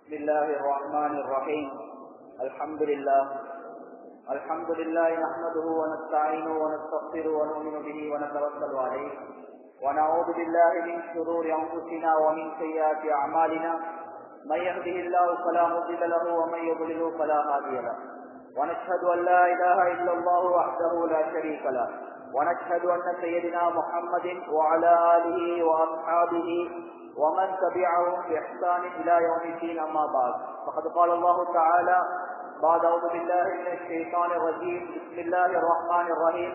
بسم الله الرحمن الرحيم. الحمد لله نحمده ونستعينه ونستغفره ونؤمن به ونتوكل عليه ونعوذ بالله من شرور أنفسنا ومن سيئات أعمالنا. من يهده الله فلا مضل له ومن يضلل فلا هادي له. ونشهد أن لا إله إلا الله وحده لا شريك له. ونشهد أن سيدنا محمد وعلى آله وأصحابه ومن تبعهم بإحسان إلى يوم الدين. أما بعد، فقد قال الله تعالى بعد أعوذ بالله من الشيطان الرجيم. بسم الله الرحمن الرحيم.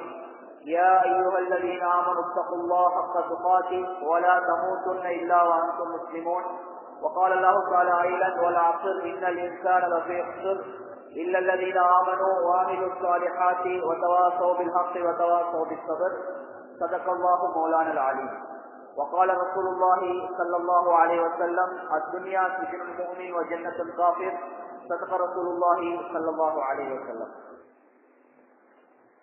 يا أيها الذين آمنوا اتقوا الله حق تقاته ولا تموتن إلا وأنتم مسلمون. وقال الله تعالى أيضا والعصر إن الإنسان لفي خسر إلا الذين آمنوا وعملوا الصالحات وتواصوا بالحق وتواصوا بالصبر. صدق الله مولانا العليم. وقال رسول الله صلى الله عليه وسلم الدنيا سجن المؤمن وجنة الكافر. صدق رسول الله صلى الله عليه وسلم.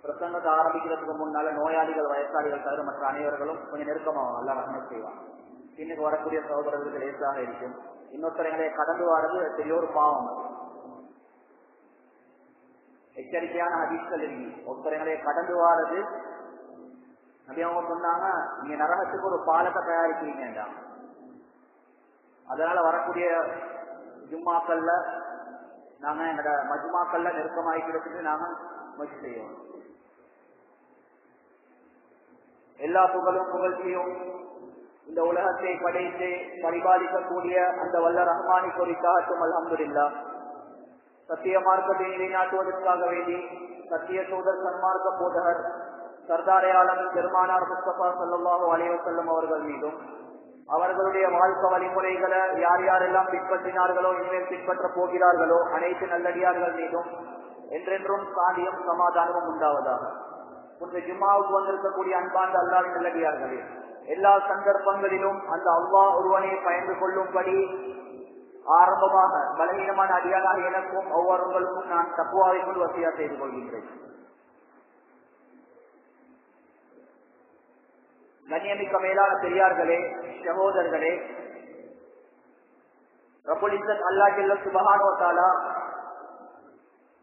பிரசங்கத்தை ஆரம்பிக்கிறதுக்கு முன்னால நோயாளிகள், வயசாளிகள் தவிர மற்ற அனைவர்களும் கொஞ்சம் நெருக்கமாகும். நல்லா ரஹ்மத் செய்வான். இன்னைக்கு வரக்கூடிய சகோதரர்களுக்கு லேசாக இருக்கும். இன்னொருத்தரங்களை கடந்து வாரது பெரிய ஒரு பாவம். எச்சரிக்கையான ஹதீஸ்கள் இருக்கு. ஒருத்தரங்களை கடந்து வாரது நபி அவங்க சொன்னாங்க, நீங்க நரகத்துக்கு ஒரு பாலத்தை தயாரிக்கிறீங்க. அதனால வரக்கூடிய ஜும்மாக்கள்ல நாங்க எங்களோட மஜ்மாக்கள்ல நெருக்கமாகிக்கிறதுக்கு நாங்க முயற்சி செய்வோம். எல்லா புகழ்ச்சியும் இந்த உலகத்தை படைத்து பரிபாலிக்கக்கூடிய அந்த வல்ல ரஹ்மானிக்கு ஒரு இத்தாஅத்தும் அல்ஹம்துலில்லாஹ். சத்திய மார்க்கத்தை நிலைநாட்டுவதற்காக வேண்டி சத்திய தூதர் சன்மார்க்க போதகர் சர்தாரே ஆலம் பெருமானார் முஸ்தபா ஸல்லல்லாஹு அலைஹி வஸல்லம் அவர்கள் மீதும் அவர்களுடைய வாழ்க்கை வழிமுறைகளை யார் யாரெல்லாம் பின்பற்றினார்களோ இனிமேல் பின்பற்ற போகிறார்களோ அனைத்து நல்லடியார்கள் மீதும் என்றென்றும் சாந்தியும் சமாதானமும் உண்டாவதாக. இந்த ஜும்மாவுக்கு வந்திருக்கக்கூடிய அன்பார்ந்த அல்லாஹ்வின் நல்லடியார்களே, எல்லா சந்தர்ப்பங்களிலும் அந்த அல்லாஹ் ஒருவனை பயந்து கொள்ளும்படி ஆரம்பமாக பலகீனமான அடியானாக எனக்கும் ஒவ்வொருவர்களுக்கும் நான் தக்வாவை கொண்டு வசியா செய்து கொள்கின்றேன். கண்ணியமிக்க மேலான பெரியார்களே, சகோதரர்களே, ரப்புல் இஸ்ஸத் அல்லாஹ் ஜல்ல சுப்ஹானஹு வ தஆலா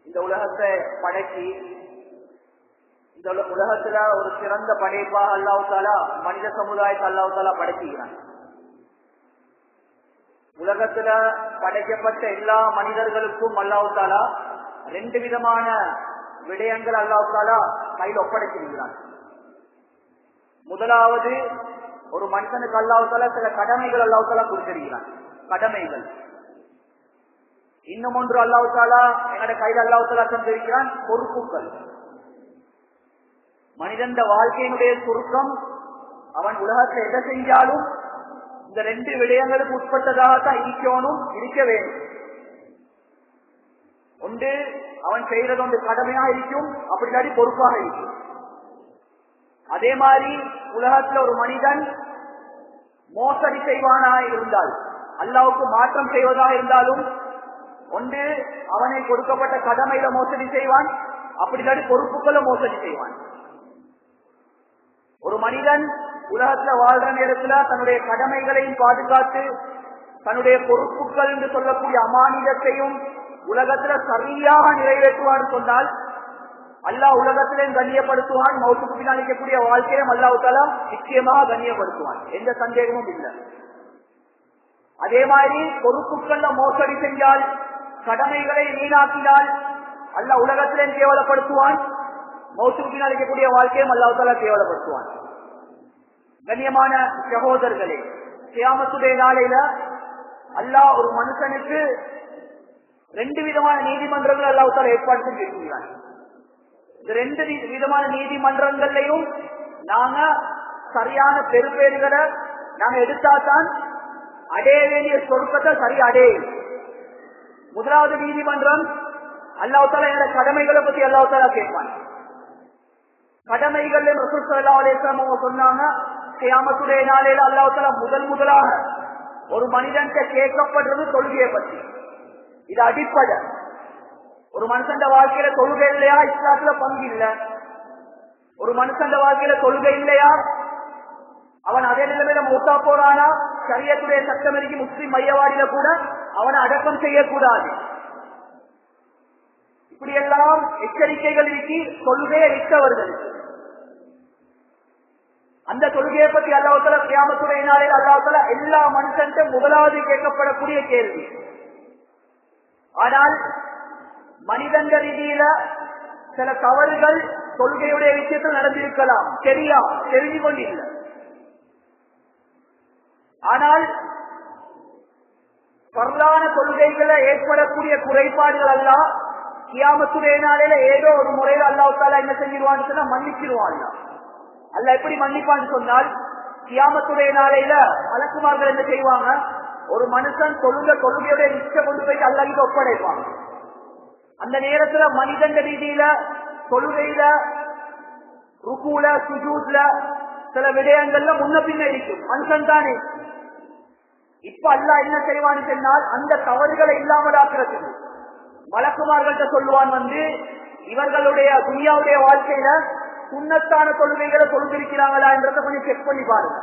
இந்த உலகத்தை படைச்சி இந்த உலகத்துல ஒரு சிறந்த படைப்பாக அல்லாஹ் தஆலா மனித சமுதாயத்தை அல்லாஹ் தஆலா படைக்கிறான். உலகத்துல படைக்கப்பட்ட எல்லா மனிதர்களுக்கும் அல்லாஹ் தஆலா ரெண்டு விதமான விடயங்கள் அல்லாஹ் தஆலா கையில் ஒப்படைத்திருக்கிறான். முதலாவது, ஒரு மனுஷனுக்கு அல்லாஹ் தஆலா சில கடமைகள் அல்லாஹ் தஆலா கொடுத்திருக்கிறான். கடமைகள். இன்னும் ஒன்று அல்லாஹ் தஆலா எங்களுடைய கையில் அல்லாஹ் தஆலா தந்திருக்கிறான் பொறுப்புகள். மனிதன் வாழ்க்கையினுடைய சுருக்கம் அவன் உலகத்தில் எதை செஞ்சாலும் இந்த ரெண்டு விடயங்களுக்கு உட்பட்டதாகத்தான் இருக்க வேண்டும். ஒன்று அவன் செய்யறது ஒன்று கடமையாக இருக்கும், அப்படி பொறுப்பாக இருக்கும். அதே மாதிரி உலகத்துல ஒரு மனிதன் மோசடி செய்வானாக இருந்தால், அல்லாஹ்வுக்கு மாற்றம் செய்வதாக இருந்தாலும் ஒன்று அவனை கொடுக்கப்பட்ட கடமையில மோசடி செய்வான், அப்படி பொறுப்புகளை மோசடி செய்வான். ஒரு மனிதன் உலகத்துல வாழ்ற நேரத்துல தன்னுடைய கடமைகளையும் பாதுகாத்து தன்னுடைய பொறுப்புகள் என்று சொல்லக்கூடிய அமானிதத்தையும் உலகத்துல சரியாக நிறைவேற்றுவான்னு சொன்னால் அல்லாஹ் உலகத்திலையும் கண்ணியப்படுத்துவான். மௌத்துக்கு பின்னால் இருக்கக்கூடிய வாழ்க்கையும் அல்லாஹ் தஆலா நிச்சயமாக கண்ணியப்படுத்துவான். எந்த சந்தேகமும் இல்லை. அதே மாதிரி பொறுப்புகள்ல மோசடி செஞ்சால், கடமைகளை வீணாக்கினால் அல்லாஹ் உலகத்திலையும் கேவலப்படுத்துவான். மௌத்துக்கு பின்னால் இருக்கக்கூடிய வாழ்க்கையும் அல்லாஹ் தஆலா கேவலப்படுத்துவான். கண்ணியமான சகோதரர்களே, கியாமத்துடைய நாளையில அல்லாஹ் ஒரு மனுஷனுக்கு ரெண்டு விதமான நீதிமன்றங்கள் அல்லாஹ் தஆலா ஏற்பாடு செஞ்சிருக்கிறான். இந்த ரெண்டு விதமான நீதிமன்றங்களையும் நாங்க சரியான பெருப்பேறுகளை நாங்க எடுத்தாதான் அடைய வேண்டிய சொர்க்கத்தை சரி அடையும். முதலாவது நீதிமன்றம் அல்லாஹ் தஆலா என்ற கடமைகளை பத்தி அல்லாஹ் தஆலா கேட்பான். கடமைகள் ரசூல் ஸல்லல்லாஹு அலைஹி வஸல்லம் சொன்னாங்க, கியாமத்துடைய நாளையில அல்லாஹ் தஆலா முதலாக ஒரு மனிதன் கேட்கப்படுறது தொழுகையை பற்றி. இது அடிப்படை. ஒரு மனுஷன் வாழ்க்கையில தொழுகை இல்லையா, இஸ்லாத்துல பங்கு இல்ல. ஒரு மனுஷன் வாழ்க்கையில தொழுகை இல்லையா, அவன் அதே நிலைமையில மூத்தா போறானா, ஷரியத்துடைய சட்டம் இருக்கு முஸ்லிம் மையவாடியில கூட அவனை அடக்கம் செய்யக்கூடாது. இப்படியெல்லாம் எச்சரிக்கைகள் இருக்கு தொழுகையை விட்டவர்கள். அந்த தொழுகையை பற்றி அல்லாஹ் தஆலா கியாமத்துடைய நாளில் அல்லாஹ் தஆலா எல்லா மனுஷன்ட்ட முதலாவது கேட்கப்படக்கூடிய கேள்வி. ஆனால் மனிதங்க ரீதியில சில தவறுகள் தொழுகையுடைய விஷயத்தில் நடந்திருக்கலாம், தெரிந்து கொண்டில்லை. ஆனால் பரலான தொழுகைகளை ஏற்படக்கூடிய குறைபாடுகள் எல்லாம் கியாமத்துடைய நாளில ஏதோ ஒரு முறையில் அல்லாஹ் தஆலா என்ன செஞ்சிருவான்னு சொன்னா மன்னிச்சிருவான். அல்லாஹ் எப்படி மன்னிப்பான்னு சொன்னால், கியாமத்துடைய நாளையில மலக்குமார்கள் என்ன செய்வாங்க, ஒரு மனுஷன் தொழுகையுடைய நிச்சய கொண்டு போய் அல்லாஹ்கிட்ட ஒப்படைப்பாங்க. அந்த நேரத்துல மனிதன் ரீதியில தொழுகையில ருக்குல சுஜூத்ல சில விடயங்கள்ல முன்ன பின்ன இருக்கும், மனுஷன் தானே. இப்ப அல்லாஹ் என்ன செய்வான்னு சொன்னால், அந்த தவறுகளை இல்லாமல் ஆக்குறதுக்கு மலக்குமார்கள்ட்ட சொல்லுவான், இவர்களுடைய துனியாவுடைய வாழ்க்கையில சுன்னத்தான தொழுகைகளை தொழுதிருக்கிறாங்களா என்றதை கொஞ்சம் செக் பண்ணி பாருங்க.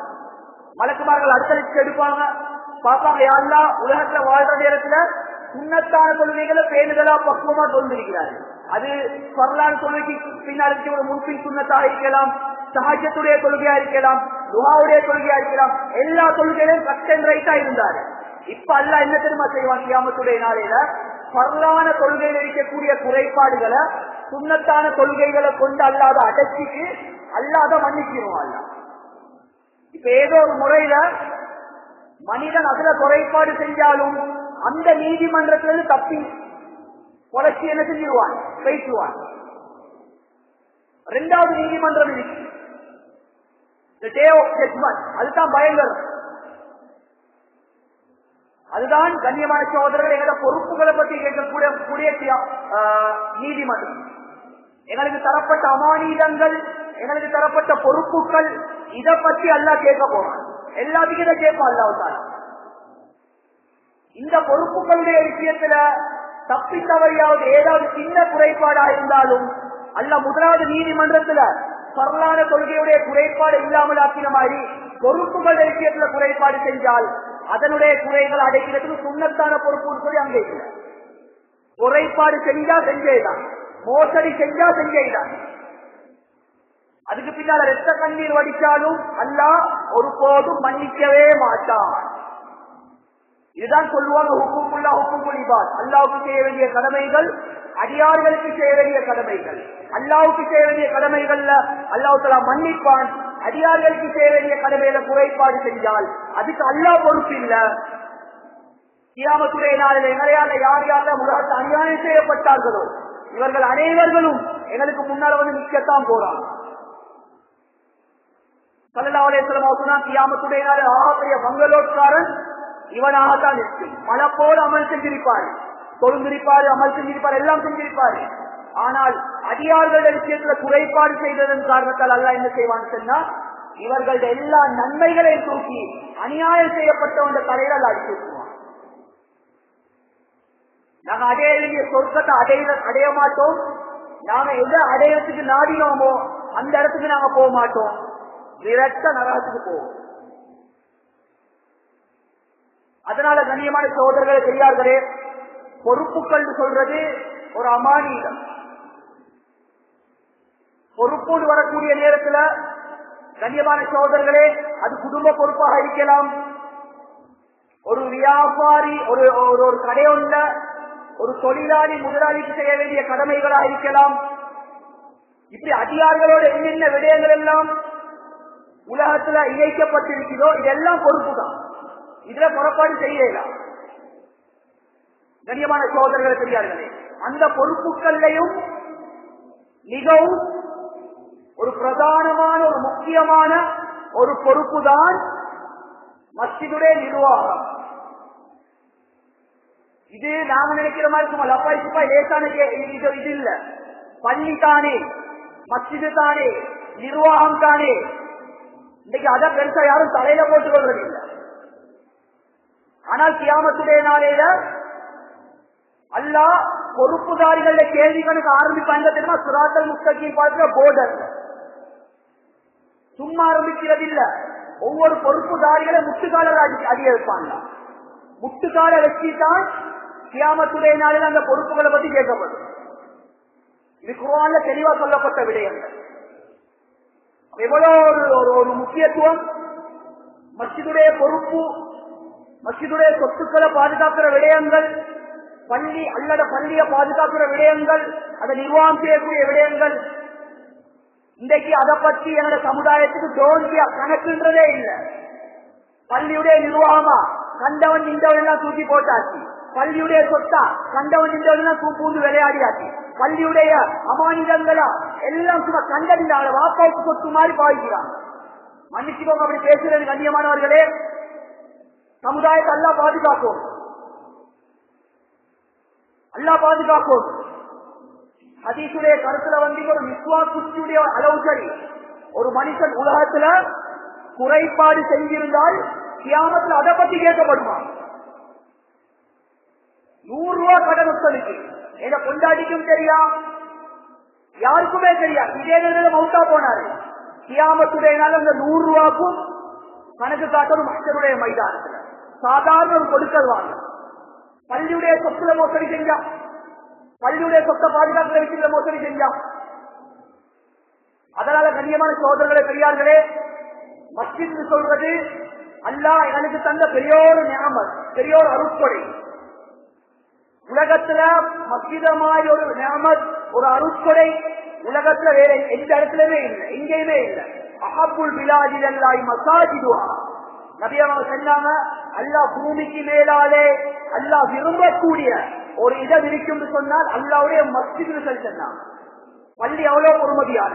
மலக்குமார்கள் அடுத்தடுத்து எடுப்பாங்க, பார்ப்பாங்க, யா அல்லாஹ் உலகத்துல வாழ்ற நேரத்துல சுன்னத்தான தொழுகைகளை பேணுதலா பக்குவமா தொழுந்திருக்கிறாரு. அது பரலான தொழுகைக்கு பின்னாடி ஒரு முன்பின் சுன்னத்தாக இருக்கலாம், சஹஜத்துடைய தொழுகையா இருக்கலாம், துஆவுடைய தொழுகையா இருக்கலாம். எல்லா தொழுகையிலும் கட் அண்ட் ரைட்டா இருந்தாரு. இப்ப அல்லாஹ் என்ன தெரியுமா செய்வான், கியாமத்துடைய நாளையில பரலான தொழுகையில் இருக்கக்கூடிய குறைபாடுகளை சுன்னத்தான தொழுகைகளை கொண்டு அல்லாத அடக்கிட்டு அல்லாத மன்னிச்சிருவான். இப்ப ஏதோ ஒரு முறையில மனிதன் அதுல குறைபாடு செஞ்சாலும் அந்த நீதிமன்றத்திலிருந்து தப்பி கொலைச்சி என்ன செஞ்சிருவான், பேசுவான். இரண்டாவது நீதிமன்றம் இருக்கு, டே ஆஃப் ஜட்ஜ்மென்ட். அதுதான் பயங்கரம். அதுதான் கண்ணியமான சகோதரர்கள் எங்களோட பொறுப்புகளை பற்றி கேட்கக்கூடிய நீதிமன்றம். எங்களுக்கு தரப்பட்ட அமானிதங்கள், எங்களுக்கு தரப்பட்ட பொறுப்புகள், இதை பற்றி அல்லாஹ் கேட்க போறான். எல்லாத்துக்கும் இதை கேட்பான் அல்லாஹ் தஆலா. இந்த பொறுப்புகளுடைய விஷயத்துல தப்பி தவறியாவது ஏதாவது சின்ன குறைபாடா இருந்தாலும் அல்லாஹ் முதலாவது நீதிமன்றத்துல பரலான கொள்கையுடைய குறைபாடு இல்லாமல் ஆக்கின மாதிரி பொறுப்புகள் விஷயத்துல குறைபாடு செஞ்சால் அதனுடைய குறைகள் அடைக்கிறதுக்கு சுன்னத்தான பொறுப்புன்னு சொல்லி அங்கே இல்லை. குறைபாடு செஞ்சா செஞ்சேதான், மோசடி செஞ்சா செஞ்சேதான். அதுக்கு பின்னால ரத்த கண்ணீர் வடிச்சாலும் அல்லாஹ் ஒருபோதும் மன்னிக்கவே மாட்டான். இதுதான் சொல்லுவாங்க ஹுக்குமுல்லா ஹுக்குமுல் இபாத். அல்லாஹ்வுக்கு செய்ய வேண்டிய கடமைகள், அடியார்களுக்கு செய்ய வேண்டிய கடமைகள். அல்லாஹ்வுக்கு செய்ய வேண்டிய கடமைகள்ல அல்லாஹ் தஆலா மன்னிப்பான். அடியார்களுக்கு செய்ய வேண்டிய கடமையில குறைபாடு செஞ்சால் அதுக்கு அல்லாஹ் பொறுப்பு இல்ல. கியாமத்துடைய நாளில் எங்களையால யார் யாரெல்லாம் உலகத்தில் அநியாயம் செய்யப்பட்டார்களோ இவர்கள் அனைவர்களும் எங்களுக்கு முன்னால நிற்கத்தான் போறாங்க. ஸல்லல்லாஹு அலைஹி வஸல்லம் சொன்னாங்க, கியாமத்துடைய நாளில் ஆகப்பெரிய பங்களோட்காரன் இவனாகத்தான் இருக்கும். மழை போல அமல் செஞ்சிருப்பார், தொழுந்திருப்பாரு, அமல் செஞ்சிருப்பார், எல்லாம் செஞ்சிருப்பாரு. ஆனால் அடியார்களுடைய விஷயத்துல குறைபாடு செய்ததன் காரணத்தால் அல்லாஹ் என்ன செய்வான்னு சொன்னா, இவர்களுடைய எல்லா நன்மைகளையும் தூக்கி அநியாயம் செய்யப்பட்டவங்க தலையில அல்லாஹ் அடிச்சு வச்சுவான். நாங்க அடைய வேண்டிய சொர்க்கத்தை அடைய மாட்டோம். நாங்க எதை அடையறதுக்கு நாடினோமோ அந்த இடத்துக்கு நாங்க போக மாட்டோம், விரட்ட நரகத்துக்கு போவோம். அதனால கண்ணியமான சகோதரர்களே, பெரியார்களே, பொறுப்புகள் சொல்றது ஒரு அமானிதம். பொறுப்போடு வரக்கூடிய நேரத்துல கண்ணியமான சகோதரர்களே, அது குடும்ப பொறுப்பாக இருக்கலாம், ஒரு வியாபாரி ஒரு கடையுள்ள ஒரு தொழிலாளி முதலாளிக்கு செய்ய வேண்டிய கடமைகளாக இருக்கலாம். இப்படி அதிகாரிகளோட என்னென்ன விடயங்கள் எல்லாம் உலகத்துல இணைக்கப்பட்டிருக்கிறதோ இதெல்லாம் பொறுப்பு தான். இதுல புறப்பாடு செய்யலாம். கண்ணியமான சகோதரர்கள் பெரியார்களே, அந்த பொறுப்புகளையும் மிகவும் ஒரு பிரதானமான ஒரு முக்கியமான ஒரு பொறுப்பு தான் மஸ்ஜிதுடைய நிர்வாகம். இது நாம நினைக்கிற மாதிரி சும்மா லப்பாய் சிப்பாய் லேசான இது இல்ல. பள்ளி தானே, மஸ்ஜிது தானே, நிர்வாகம் தானே. இன்னைக்கு அதை பெருசா யாரும் தலையில போட்டுக் கொள்வது இல்லை. ஆனால் கியாமத்துடைய நாளையில அல்லாஹ் பொறுப்புதாரிகள கேள்விகளுக்கு ஆரம்பிப்பாங்க தெரியுமா? சிராத்தல் முஸ்தகீம் பார்க்கிற போர்டர் சும்மா ஆரம்பிக்கிறது இல்ல. ஒவ்வொரு பொறுப்புதாரிகளை முட்டுக்காலர் அடிய வைப்பாங்க. முட்டுக்கால வச்சுதான் கியாமத்துடைய நாளில் அந்த பொறுப்புகளை பத்தி கேட்கப்படும். இது குர்ஆன்ல தெளிவா சொல்லப்பட்ட விடயங்கள். எவ்வளவு ஒரு முக்கியத்துவம் மஸ்ஜிதுடைய பொறுப்பு, மஸ்ஜிதுடைய சொத்துக்களை பாதுகாக்கிற விடயங்கள், பள்ளி அல்லது பள்ளியை பாதுகாக்கிற விடயங்கள், அதை நிர்வாகம் செய்யக்கூடிய விடயங்கள். இன்றைக்கு அதை பற்றி என்னோட சமுதாயத்துக்கு தோன்றிய கணக்குன்றதே இல்லை. பள்ளியுடைய நிர்வாகமா கண்டவன் நின்றவன் எல்லாம் தூக்கி போட்டாச்சு, பள்ளியுடைய சொத்தா கண்டவன் நின்றவன் எல்லாம் பூந்து விளையாடியாச்சு, பள்ளியுடைய அமானிதங்களா எல்லாம் சும்மா கண்டறிந்தாங்க வாப்பாவுக்கு சொத்து மாதிரி பாதிக்கிறாங்க. மன்னிச்சுக்கோங்க அப்படி பேசுறது கண்ணியமானவர்களே. சமுதாயத்தை அல்லா பாதுகாக்கும், அல்லா பாதுகாக்கும். ஹதீஸுடைய கருத்துல ஒரு விஸ்வாஸ் குச்சியுடைய அளவு சரி. ஒரு மனுஷன் உலகத்துல குறைபாடு செஞ்சிருந்தால் கியாமத்துல அதை பத்தி கேட்கப்படுமா? 100 ரூபாய் கடன் ஒத்தலுக்கு எங்க கொண்டாடிக்கும் தெரியா, யாருக்குமே தெரியா. இதே நேரத்தில் மௌத்தா போனாரு. கியாமத்துடைய நாள் அந்த 100 ரூபாய்க்கும் கணக்கு காட்டணும் மக்களுடைய மைதானத்துல. சாதாரண ஒரு கொடுக்கல் வாங்க. பள்ளியுடைய சொத்துல மோசடி செஞ்சா, பள்ளியுடைய சொத்தை பாதுகாக்கிற விஷயத்துல மோசடி செஞ்சா. அதனால கண்ணியமான சோதரர்களே பெரியார்களே, மஸ்ஜித் சொல்றது அல்லாஹ் எனக்கு தந்த பெரியோரு நியாமத், பெரியோரு அருட்கொடை. உலகத்துல மஸ்ஜிதமாய் ஒரு நியாமத், ஒரு அருட்கொடை உலகத்துல வேற எந்த இடத்துலயுமே இல்லை, எங்கேயுமே இல்லை. அஹப்புல் பிலாதில் அல்லாஹ் மசாஜிதுஹா. நபி அவங்க சொன்னாங்க, அல்லாஹ் பூமிக்கு மேலாலே அல்லாஹ் விரும்பக்கூடிய ஒரு இடம் இருக்கும் சொன்னால் அல்லாஹ்வுடைய மஸ்ஜித் சொன்னாங்க. பள்ளி அவ்வளவு பொறுமதியான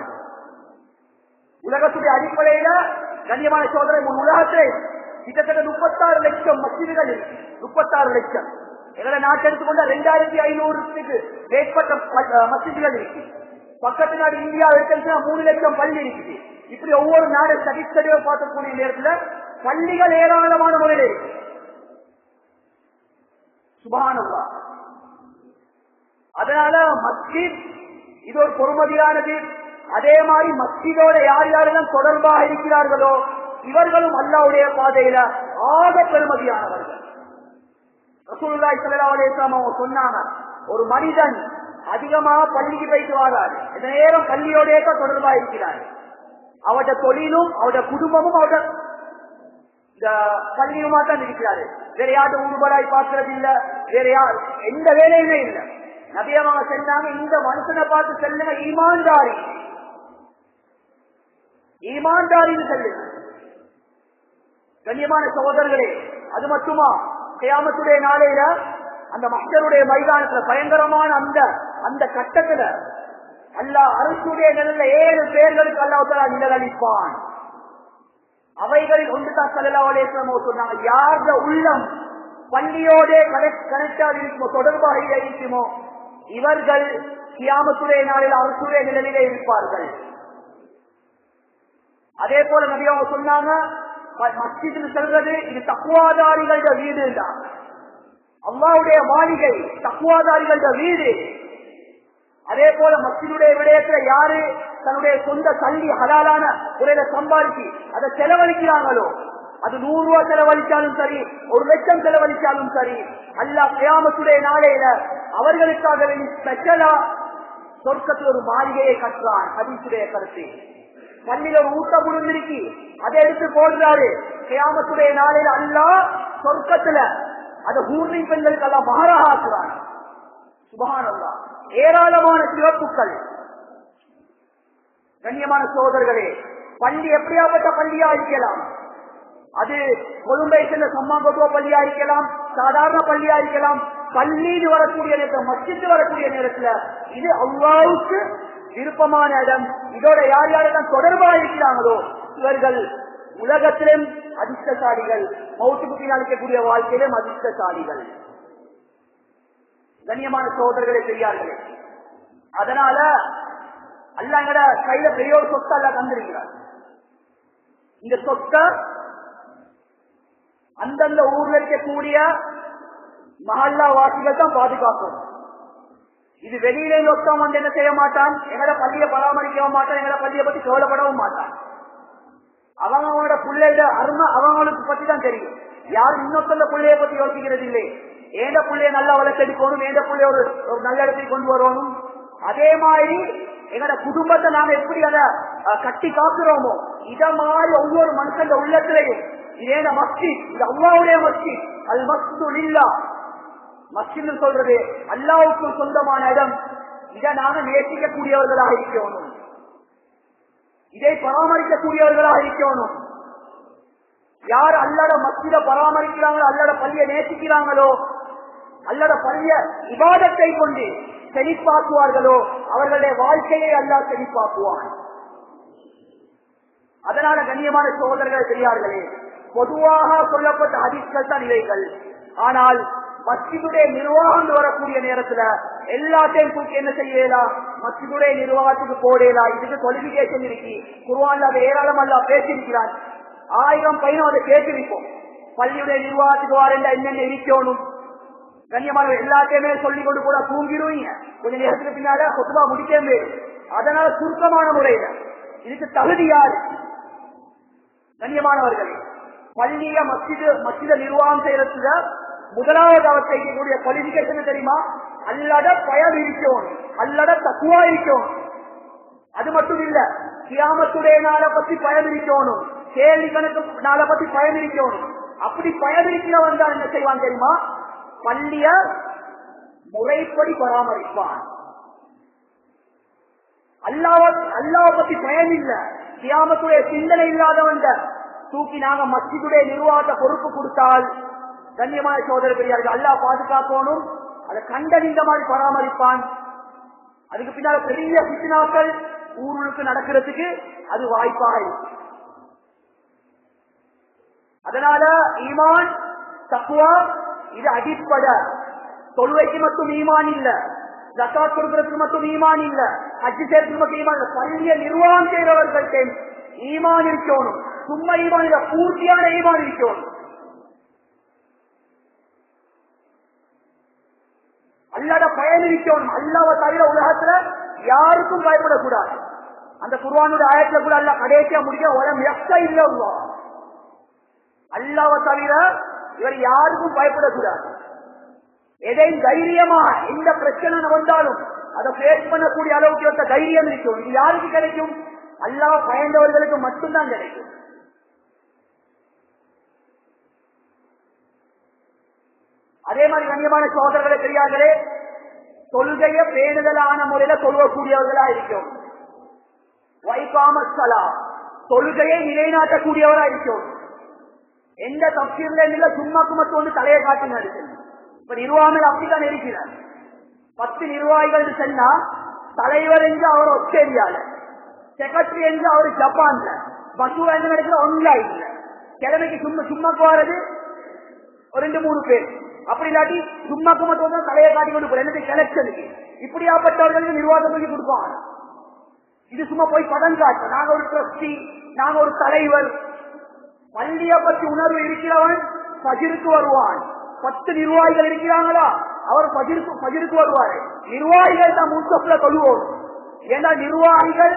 உலகத்துடைய அடிப்படையில கண்ணியமான சோதனை உலகத்திலே கிட்டத்தட்ட 36 லட்சம் மஸ்ஜிதுகள் இருக்கு. 36 லட்சம். எங்களை நாட்டை எடுத்துக்கொண்ட 2500க்கு மேற்பட்ட மஸ்ஜிதுகள் இருக்கு. பக்கத்து நாடு இந்தியா எடுத்துச்சுன்னா 3 லட்சம் பள்ளி இருக்குது. இப்படி ஒவ்வொரு நாடு ஸ்டடிஸ்டடியோ பார்க்கக்கூடிய நேரத்தில் பள்ளிகள் ஏராளமான முறையில் இருக்கு. சுப்ஹானல்லாஹ். அதனால மஸ்ஜித் இது ஒரு பொறுமதியானது. அதே மாதிரி மஸ்ஜிதோட யார் யாரெல்லாம் தொடர்பாக இருக்கிறார்களோ இவர்களும் அல்லாஹ்வுடைய பாதையில ஆக பெருமதியானவர்கள். ரசூலுல்லாஹி ஸல்லல்லாஹு அலைஹி வஸல்லம் அவங்க சொன்னாங்க, ஒரு மனிதன் அதிகமாக பள்ளிக்கு போயிட்டு வராரு, இந்த நேரம் பள்ளியோடே தொடர்பாக இருக்கிறார். அவருடைய தொழிலும் அவருடைய குடும்பமும் அவருடைய இந்த பள்ளியுமா தான் இருக்கிறாரு. வேற யாரும் ஊடுபடாய் பார்க்கறது இல்ல, வேற யார் எந்த வேலையுமே இல்லை. நபியமாக செஞ்சாங்க, இந்த மனுஷனை பார்த்து செல்லுங்க ஈமான்தாரி, ஈமான்தாரின்னு சொல்லுங்க. கண்ணியமான சகோதரர்களே, அது மட்டுமா கியாமத்துடைய நாளையில அந்த மஹ்ஷருடைய மைதானத்துல பயங்கரமான அந்த கட்டத்துல அல்லாஹ் அரசுடைய நிலையில 7 பேர்களுக்கு அல்லாஹ் தஆலா நிழல் அளிப்பான். அவைகளில் ஒன்றுதான் ஸல்லல்லாஹு அலைஹி வஸல்லம் சொன்னாங்க, யாருடைய உள்ளம் பள்ளியோட கனெக்டாக இருக்குமோ, தொடர்பாக இருக்குமோ, இவர்கள் கியாமத்துடைய நாளில் அரசுடைய நிலையிலே இருப்பார்கள். அதே போல நபி அவங்க சொன்னாங்க, மஸ்ஜித் சொல்றது இது தக்வாதாரிகளோட வீடு தான், அல்லாஹ்வுடைய மாளிகை, தக்வாதாரிகளோட வீடு. அதே போல மஸ்ஜிதுடைய விடயத்துல யாரு தன்னுடைய சொந்த தள்ளி ஹலாலான முறையில சம்பாதிச்சு அதை செலவழிக்கிறாங்களோ, அது 100 ரூபாய் செலவழிச்சாலும் சரி, 1 லட்சம் செலவழிச்சாலும் சரி, அல்லாஹ் கியாமத்துடைய நாளையில அவர்களுக்காக ஸ்பெஷலா சொர்க்கத்தில் ஒரு மாளிகையை கட்டுறான். ஹதீஸுடைய கருத்து. பள்ளியில ஒரு ஊட்ட முடிஞ்சிருக்கு, அதை எடுத்து போடுறாரு. கியாமத்துடைய நாளையில அல்லாஹ் சொர்க்கத்துல அதை ஊர்லின் பெண்களுக்கு எல்லாம் மகராக ஆக்குறான். சுப்ஹானல்லாஹ். ஏராளமான சிறப்புகள். கண்ணியமான சோதர்களே, பள்ளி எப்படியாப்பட்ட பள்ளியா இருக்கலாம், அது கொழும்பை சேர்ந்த சம்மாங்கத்துவ பள்ளியா இருக்கலாம், சாதாரண பள்ளியா இருக்கலாம். பள்ளியில் வரக்கூடிய நேரத்தில், மஸ்ஜித் வரக்கூடிய நேரத்தில் இது அல்லாஹ்வுக்கு விருப்பமான இடம். இதோட யார் யாரெல்லாம் தொடர்பாக இருக்கிறாங்களோ இவர்கள் உலகத்திலும் அதிர்ஷ்டசாலிகள், மௌத்துக்கு பின்னால் இருக்கக்கூடிய வாழ்க்கையிலும் அதிர்ஷ்டசாலிகள். கண்ணியமான சோதரர்களே பெரியார்களே, அதனால அல்லாஹ் எங்கட கையில பெரிய ஒரு சொத்தை அல்லாஹ் தந்திருக்கிறார். இந்த சொத்தை அந்தந்த ஊர்ல இருக்கக்கூடிய மஹல்லா வாசிகள் தான் பாதுகாக்கும். இது வெளியிலே ஒருத்தம் வந்து என்ன செய்ய மாட்டான், எங்கட பள்ளியை பராமரிக்கவும் மாட்டான், எங்கட பள்ளியை பத்தி கவலைப்படவும் மாட்டான். அவங்களோட பிள்ளைட அருமை அவங்களுக்கு பத்தி தான் தெரியும். யாரும் இன்னொருத்த பிள்ளைய பத்தி யோசிக்கிறது இல்லை. ஏந்த பிள்ளைய நல்லா வளர்த்தெடுக்கணும், ஏந்த பிள்ளைய ஒரு நல்ல இடத்துக்கு கொண்டு வரணும். அதே மாதிரி எங்களோட குடும்பத்தை நாம எப்படி அதை கட்டி காக்குறோமோ இத மாதிரி ஒவ்வொரு மனுஷன் உள்ளத்திலையும் இதே மஸ்ஜித், இது அல்லாஹ்வுடைய மஸ்ஜித், அல் மஸ்ஜிது இல்லா. மஸ்ஜித் சொல்றது அல்லாஹ்வுக்கு சொந்தமான இடம். இதை நாம நேசிக்கக்கூடியவர்களாக இருக்கணும், இதை பராமரிக்கக்கூடியவர்களாக இருக்கணும். யார் அல்லாட மஸ்ஜித பராமரிக்கிறாங்களோ, அல்லாட பள்ளியை நேசிக்கிறாங்களோ, அல்லாட பள்ளிய இபாதத்தை கொண்டு செழிப்பாக்குவார்களோ அவர்களுடைய வாழ்க்கையை அல்லாஹ் செழிப்பாக்குவான். அதனால கண்ணியமான சகோதரர்கள் பெரியார்களே, பொதுவாக சொல்லப்பட்ட ஹதீஸ்கள் தான் இவைகள். ஆனால் மஸ்ஜிதுடைய நிர்வாகம் வரக்கூடிய நேரத்துல எல்லாத்தையும் தூக்கி என்ன செய்யலாம், மஸ்ஜிதுடைய நிர்வாகத்துக்கு போடலாம். இதுக்கு குவாலிபிகேஷன் இருக்கு, குர்ஆன்ல அதை ஏராளம் அல்லாஹ் பேசியிருக்கிறான். 1000 பையனும் அதை கேட்டிருப்போம். பள்ளியுடைய நிர்வாகத்துக்கு வாரண்டா என்னென்ன இருக்கணும். கண்ணியமான எல்லாத்தையுமே சொல்லிக் கொண்டு கூட தூங்கிடுவீங்க. கொஞ்ச நேரத்துக்கு பின்னால கொத்துவா முடிக்கவே. அதனால சுருக்கமான முறையில இதுக்கு தகுதி யாரு? கண்ணியமானவர்களே, பள்ளிய மஸ்ஜித நிர்வாகம் செய்யறதுல முதலாவது அவர் செய்யக்கூடிய குவாலிபிகேஷன் தெரியுமா? அல்லட பயம் இருக்கணும், அல்லட தக்குவா இருக்கணும். அது மட்டும் இல்ல, கியாமத்துடைய நாளை பத்தி பயம் இருக்கணும், கேள்வி கணக்கு நாளை பத்தி பயம் இருக்கணும். அப்படி பயம் இருக்கிறவன் தான் என்ன செய்வான் தெரியுமா? பள்ளிய முறைப்படி பராமரிப்பான். அல்லாஹ்வை பத்தி பயம் இல்ல, கியாமத்துடைய சிந்தனை இல்லாதவன் தூக்கி நாங்க மஸ்ஜிதுடைய நிர்வாகத்தை பொறுப்பு கொடுத்தால் கண்ணியமான சோதர பெரியார்கள் அல்லாஹ் பாதுகாக்கணும். அதை கண்டறிந்த மாதிரி பராமரிப்பான். அதுக்கு பின்னால பெரிய பிசினாக்கள் ஊருக்கு நடக்கிறதுக்கு அது வாய்ப்பாக இருக்கு. அதனால ஈமான் தக்வா இது அடிப்படை. தொழுவைக்கு மட்டும் ஈமான் இல்ல, ஜகாத் கொடுக்கிறதுக்கு மட்டும் ஈமான் இல்ல, ஹஜ் செய்யறதுக்கு மட்டும் ஈமான் இல்ல. பள்ளிய நிர்வாகம் செய்கிறவர்களுக்கு ஈமான் இருக்கணும். சும்மா ஈமான் இல்ல, பூர்த்தியான ஈமான் இருக்கணும். அல்லாத பயன் இருக்கணும். அல்லாஹ்வை தவிர உலகத்துல யாருக்கும் பயப்படக்கூடாது. அந்த குர்ஆனுடைய ஆயத்துல கூட அல்லாஹ் கடைசியா முடிக்க உலம் எஃப்த இல்ல, அல்லாஹ்வை தவிர இவர் யாருக்கும் பயப்படக்கூடாது. எதையும் தைரியமா எந்த பிரச்சனை வந்தாலும் அதை பேஸ் பண்ணக்கூடிய அளவுக்கு தைரியம் இருக்கும். இது யாருக்கு கிடைக்கும்? அல்லாஹ் பயந்தவர்களுக்கு மட்டும்தான் கிடைக்கும். அதே மாதிரி கண்ணியமான சோதரர்களை பெரியார்களே, தொழுகைய பேணுதலான முறையில தொழுவக்கூடியவர்களா இருக்கும். வைகாமஸ்ஸலா, தொழுகையை நிலைநாட்டக்கூடியவரா இருக்கும். எந்த தப்சீர்ல இல்ல, சும்மாக்கு மட்டும் வந்து தலையை காட்டி நடக்கும். இப்ப நிர்வாகம் அப்படித்தான் இருக்கிறார். 10 நிர்வாகிகள் சொன்னா தலைவர் என்று அவர் ஆஸ்திரேலியால, செக்ரட்டரி என்று அவர் ஜப்பான்ல, பசுவா என்று நடக்கிற ஆன்லைன்ல, கிழமைக்கு சும்மாக்கு வர்றது ஒரு 2-3 பேர். அப்படி இல்லாட்டி சும்மாக்கு மட்டும் தான் தலையை காட்டி கொண்டு போற எனக்கு எலெக்ஷனுக்கு இப்படியாப்பட்டவர்களுக்கு நிர்வாகம் பண்ணி கொடுப்பாங்க. இது சும்மா போய் படம் காட்ட, நாங்க ஒரு ட்ரஸ்டி, நாங்க ஒரு தலைவர். பள்ளியை பற்றி உணர்வு இருக்கிறவன் பஜிருக்கு வருவான். 10 நிர்வாகிகள் இருக்கிறாங்களா, அவர் பஜிருக்கு வருவாரு. நிர்வாகிகள் தான் முன்சப்ல தொழுவோம். ஏன்னா நிர்வாகிகள்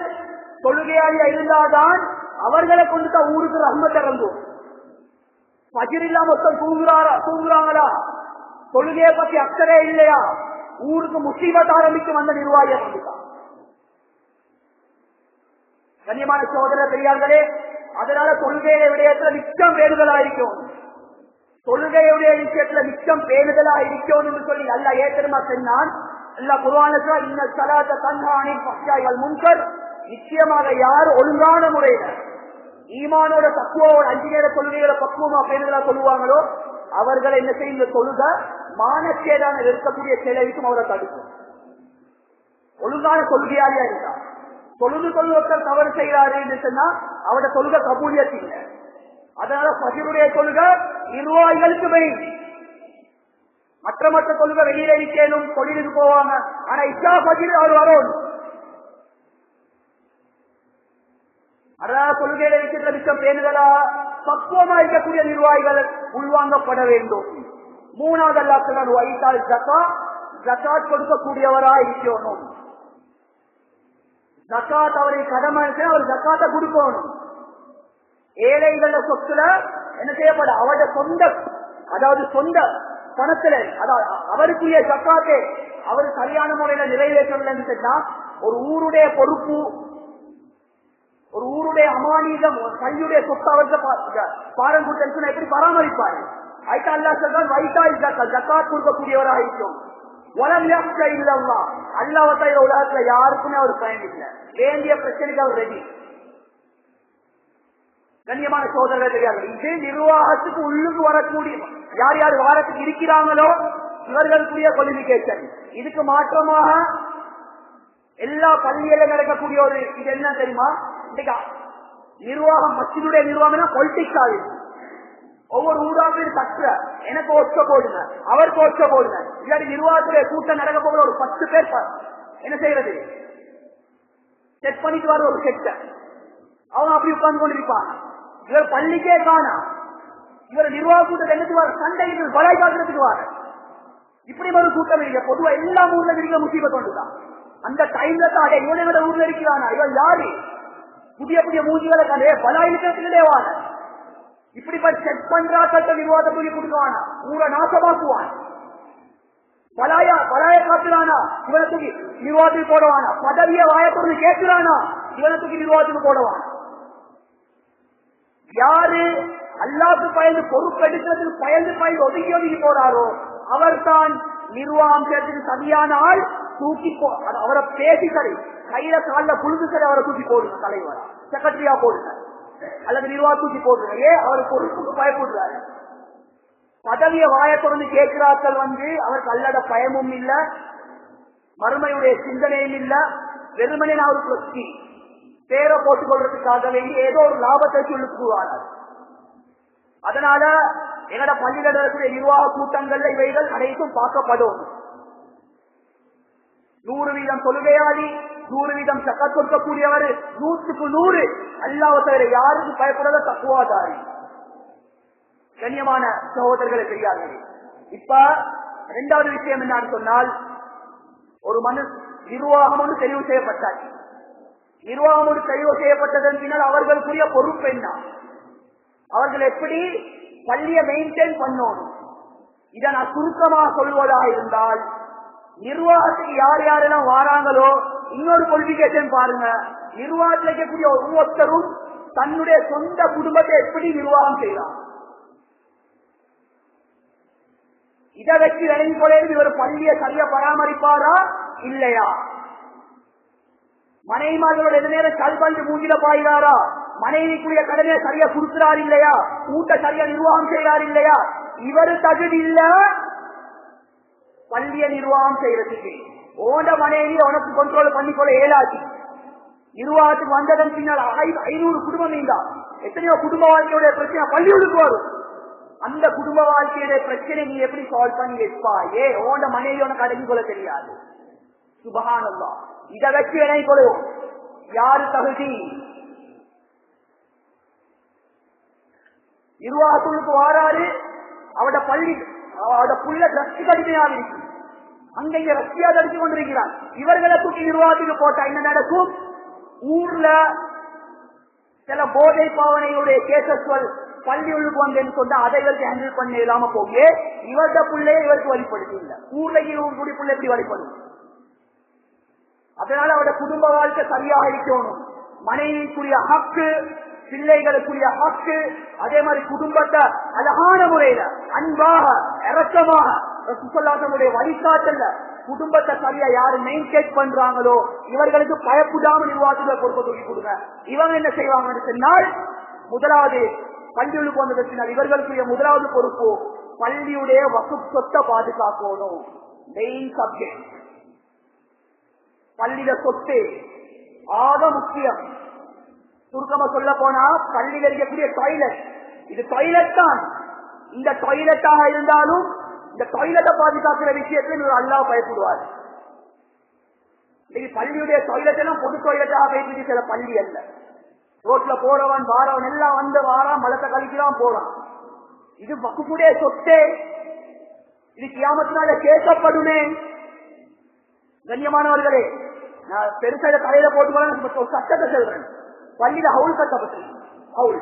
தொழுகையாளியா இருந்தால்தான் அவர்களை கொண்டு தான் ஊருக்கு ரஹ்மத் இறங்கும். பஜிர் இல்லாம மொத்தம் தூங்குறாங்களா, தொழுகையை பத்தி அக்கறை இல்லையா, ஊருக்கு முசீபத் ஆரம்பிக்கும் அந்த நிர்வாகியை கொண்டுதான். கண்ணியமான சோதர பெரியார்களே, அதனால தொழுகைய விடயத்துல மிச்சம் பேணுதலா இருக்கும். தொழுகையுடைய விஷயத்துல மிச்சம் பேணுதலா இருக்கணும் சொல்லி அல்லாஹ் ஏற்கனவே சொன்னான். அல்லாஹ் குர்ஆன்ல இன்ன ஸலாத்த தன்ஹா அனில் ஃபஹ்ஷாஇ வல் முன்கர், நிச்சயமாக யார் ஒழுங்கான முறையில ஈமானோட தக்குவோட 5 நேர தொழுகைகளை பக்குவமா பேணுதலா சொல்லுவாங்களோ அவர்களை என்ன செய்யுங்க, தொழுக மானக்கேடான இருக்கக்கூடிய செயலைக்கும் அவரை தடுக்கும். ஒழுங்கான தொழுகையாளியா இருக்கா, தொழுது தவறு செய்யறாரு என்று சொன்னா அவரோட தொழுகை கபூலியத் இல்லை. அதனால ஃபஜ்ருடைய தொழுகை நிர்வாகிகளுக்கு மெயின். மற்ற தொழுகை வெளியில இருக்கணும், தொழிலுக்கு போவாங்க. ஆனா இஷா ஃபஜ்ர் அவர் வரும். அதனால கொள்கையில இருக்கிற மிச்சம் பேணுதலா பக்குவமா இருக்கக்கூடிய நிர்வாகிகள் உள்வாங்கப்பட வேண்டும். 3வது அல்லாஹ் சொல்றார், வைத்தால் ஜகாத் கொடுக்கக்கூடியவரா இருக்கணும். ஜகாத் அவரை கடமை, அவர் ஜகாத்தை கொடுக்கணும். ஏழைகள சொத்துல என்ன செய்யப்பட அவருடைய சொந்த, அதாவது சொந்த பணத்துல, அதாவது அவருக்குரிய ஜக்காத்தை அவர் சரியான முறையில நிறைவேற்றலன்னு சொன்னா, ஒரு ஊருடைய பொறுப்பு, ஒரு ஊருடைய அமானிதம், கையுடைய சொத்து அவருக்கு பாரம் கொடுத்து எப்படி பராமரிப்பாரு? ஐட்டா அல்லா சொல்றான், வைட்டா ஜக்காத் கொடுக்கக்கூடியவராக இருக்கும். அல்லாஹ் உலகத்துல யாருக்குமே அவர் பயன் இல்லை. வேண்டிய பிரச்சனைக்கு அவர் ரெடி. கண்ணியமான சோதரர்கள் தெரியாது. இது நிர்வாகத்துக்கு உள்ளுக்கு வரக்கூடிய யார் யார் வாரத்துக்கு இருக்கிறாங்களோ இவர்களுக்குரிய குவாலிபிகேஷன். இதுக்கு மாற்றமாக எல்லா பள்ளியில நடக்கக்கூடிய ஒரு இது என்ன தெரியுமா? இன்னைக்கு நிர்வாகம், மஸ்ஜிதுடைய நிர்வாகம் பொலிட்டிக்ஸ் ஆகுது. ஒவ்வொரு ஊராக கற்ற எனக்கு ஒச்ச போடுங்க, அவருக்கு ஒச்ச போடுங்க. இல்லாட்டி நிர்வாகத்துடைய கூட்டம் நடக்க போகிற ஒரு 10 பேர் என்ன செய்யறது, செட் பண்ணிட்டு வர ஒரு செட்ட அவங்க அப்படி உட்கார்ந்து கொண்டிருப்பாங்க. இவர் பள்ளிக்கே காணா, இவர் நிர்வாக கூட்டத்தை என்னத்துக்கு வர, சண்டைகள் பலாய் காக்கிறதுக்கு வர. இப்படி ஒரு கூட்டம் இல்ல. பொதுவா எல்லா ஊர்ல இருக்கிற முசீபத் கொண்டுதான். அந்த டைம்ல தான் இவனோட ஊர்ல இருக்கிறானா, இவன் யாரு, புதிய புதிய மூஞ்சிகளை கண்டே பலாயிரத்திலே வாழ. இப்படிப்பட்ட செட் பண்றாட்ட நிர்வாகத்தை தூக்கி கொடுக்குவானா, ஊரை நாசமாக்குவான். பலாய காத்துறானா, இவனை தூக்கி நிர்வாகத்துக்கு போடுவானா. பதவிய வாயப்பொருள் கேட்கிறானா, இவனை தூக்கி நிர்வாகத்துக்கு போடுவான். யாரு அல்லாஹ்வுக்கு பயந்து பொறுப்பெடுக்கிறதுக்கு பயந்து ஒதுங்கி போறாரோ அவர் தான் நிர்வாகம் செய்யறதுக்கு சரியான ஆள். தூக்கி அவரை பேசி சரி, கையில கால புழுது சரி அவரை தூக்கி போடுங்க, தலைவரா செக்ரட்டரியா போடுங்க, அல்லது நிர்வாக தூக்கி போடுங்க. அவர் பொறுப்புக்கு பயப்படுறாரு. பதவிய வாய தொடர்ந்து கேட்கிறார்கள் அவருக்கு அல்லட பயமும் இல்ல, மறுமையுடைய சிந்தனையும் இல்ல. வெறுமனே அவருக்கு வச்சு பேரை போட்டுக் கொள்றதுக்காக வேண்டி ஏதோ ஒரு லாபத்தை சொல்லுவார். அதனால எங்கட பள்ளியில் இருக்கக்கூடிய நிர்வாக கூட்டங்கள்ல இவைகள் அனைத்தும் பார்க்கப்படும். 100% தொழுகையாளி, 100% சக்கத் கொடுக்கக்கூடியவர், 100க்கு 100 அல்லாஹ்வை தவிர யாருக்கு பயப்படுறத தக்குவாதாரி. கண்ணியமான சகோதரர்களை பெரியார்களே, இப்ப 2வது விஷயம் என்னன்னு சொன்னால், ஒரு நிர்வாகம் ஒன்று தெரிவு செய்யப்பட்டாச்சு. நிர்வாகம் ஒன்று தெரிவு செய்யப்பட்டதன் பின்னால் அவர்களுக்குரிய பொறுப்பு என்ன, அவர்கள் எப்படி பள்ளியை மெயின்டைன் பண்ணணும். இதை நான் சுருக்கமாக சொல்வதாக இருந்தால், நிர்வாகத்துக்கு யார் யாரெல்லாம் வாராங்களோ இன்னொரு குவாலிபிகேஷன் பாருங்க. நிர்வாகத்தில் இருக்கக்கூடிய ஒவ்வொருத்தரும் தன்னுடைய சொந்த குடும்பத்தை எப்படி நிர்வாகம் செய்யலாம். இதை வச்சு விளங்கி கொள்ள இவர் பள்ளியை சரியா பராமரிப்பாரா இல்லையா, மனைவிமார்களோட எது நேரம் கல்பந்து மூஞ்சில பாய்கிறாரா, மனைவிக்குரிய கடனை சரியா கொடுக்கிறார் இல்லையா, கூட்ட சரியா நிர்வாகம் செய்கிறார் இல்லையா. இவரு தகுதி இல்ல பள்ளிய நிர்வாகம் செய்யறதுக்கு. ஓண்ட மனைவி உனக்கு கண்ட்ரோல் பண்ணிக்கொள்ள இயலாது. நிர்வாகத்துக்கு வந்ததன் பின்னால் 500 குடும்பம் இருந்தா எத்தனையோ குடும்ப வாழ்க்கையுடைய பிரச்சனை பள்ளியோடுக்கு வரும். அந்த குடும்ப வாழ்க்கையுடைய பிரச்சனை நீ எப்படி சால்வ் பண்ணி வைப்பா? ஓண்ட மனைவி உனக்கு அடங்கி கொள்ள தெரியாது. சுபஹானல்லாஹ். இதை வச்சு இணை கொள்ளும் யாரு தகுதி? நிர்வாகத்துக்கு வாராரு, அவட பள்ளி அவட புள்ள ரஷ்டி கடுமையாக இருக்கு, அங்க இங்க ரஷ்டியா தடுத்து கொண்டிருக்கிறார். இவர்களை தூக்கி நிர்வாகத்துக்கு போட்டா என்ன நடக்கும்? ஊர்ல சில போதை பாவனையுடைய கேசஸ்கள் பள்ளி உள்ளுக்கு வந்தேன்னு சொன்னா அதை இவருக்கு ஹேண்டில் பண்ண இல்லாம போக இவர்த பிள்ளைய இவருக்கு வழிபடுத்தி இல்ல. ஊர்ல கூடி பிள்ளை எப்படி வழிபடும்? அதனால அவட குடும்ப வாழ்க்கை சரியாக இருக்கணும். மனைவிக்குரிய ஹக்கு, பிள்ளைகளுக்குரிய ஹக்கு, அதே மாதிரி குடும்பத்தை அழகான முறையில அன்பாக இரக்கமாக ரசூலுல்லாஹ்வுடைய வழிகாட்டல்ல குடும்பத்தை சரியா யாரு மெயின்டைன் பண்றாங்களோ இவர்களுக்கு பயப்படாம நிர்வாகத்துல பொறுப்பை தூக்கி கொடுங்க. இவங்க என்ன செய்வாங்கன்னு சொன்னால், முதலாவது பள்ளிகளுக்கு வந்ததற்கு இவர்களுக்குரிய முதலாவது பொறுப்பு பள்ளியுடைய வகுப்பு சொத்தை பாதுகாக்கணும். மெயின் சப்ஜெக்ட் பள்ளியில சொத்து ஆக முக்கியம். சுருக்கமா சொல்ல போனா பள்ளியில் இருக்கக்கூடிய டாய்லெட், இது டாய்லெட் தான். இந்த டாய்லெட்டாக இருந்தாலும் இந்த டாய்லெட்டை பாதுகாக்கிற விஷயத்தில் அல்லாஹ் பயப்படுவார். இன்னைக்கு பள்ளியுடைய டாய்லெட் எல்லாம் பொது டாய்லெட்டாக பேசிட்டு சில பள்ளி அல்ல. ரோட்ல போறவன் வாரவன் எல்லாம் வந்து வாரான், மலத்தை கழிக்கிறான் போறான். இது வகுப்புடைய சொத்தே, இது கியாமத்தினால கேட்கப்படுமே. கண்ணியமானவர்களே, நான் பெருசாக தலையில போட்டு சட்டத்தை சொல்றேன். பள்ளியில ஹவுல் கட்டப்பட்டு, ஹவுல்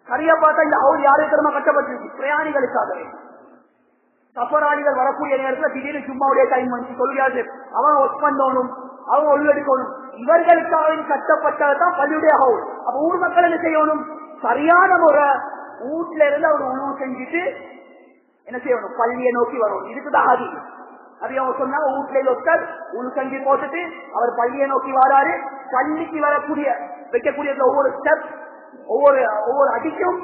சரியா பார்த்தா இந்த ஹவுஸ் யாருக்கு திறமை கட்டப்பட்டிருக்கு? பிரயாணிகளுக்காகவே. சஃபராணிகள் வரக்கூடிய நேரத்தில் திடீர்னு சும்மாவுடைய டைம் வந்து சொல்லியாது, அவன் ஒர்க் பண்ணணும், அவங்க ஒழுங்கெடுக்கணும். இவர்களுக்காக கட்டப்பட்டதான் பள்ளியுடைய ஹவுஸ். அப்ப ஊர் மக்கள் என்ன செய்யணும்? சரியான முறை வீட்டுல இருந்து அவர் உணவு செஞ்சுட்டு என்ன செய்யணும்? பள்ளியை நோக்கி வரணும். இதுக்குதான் ஆதி. அது அவங்க சொன்னாங்க, வீட்டுல ஒருத்தர் உணவு செஞ்சு போட்டுட்டு அவர் பள்ளியை நோக்கி வராரு. பள்ளிக்கு வரக்கூடிய வைக்கக்கூடிய ஒவ்வொரு ஸ்டெப், ஒவ்வொரு அடிக்கும்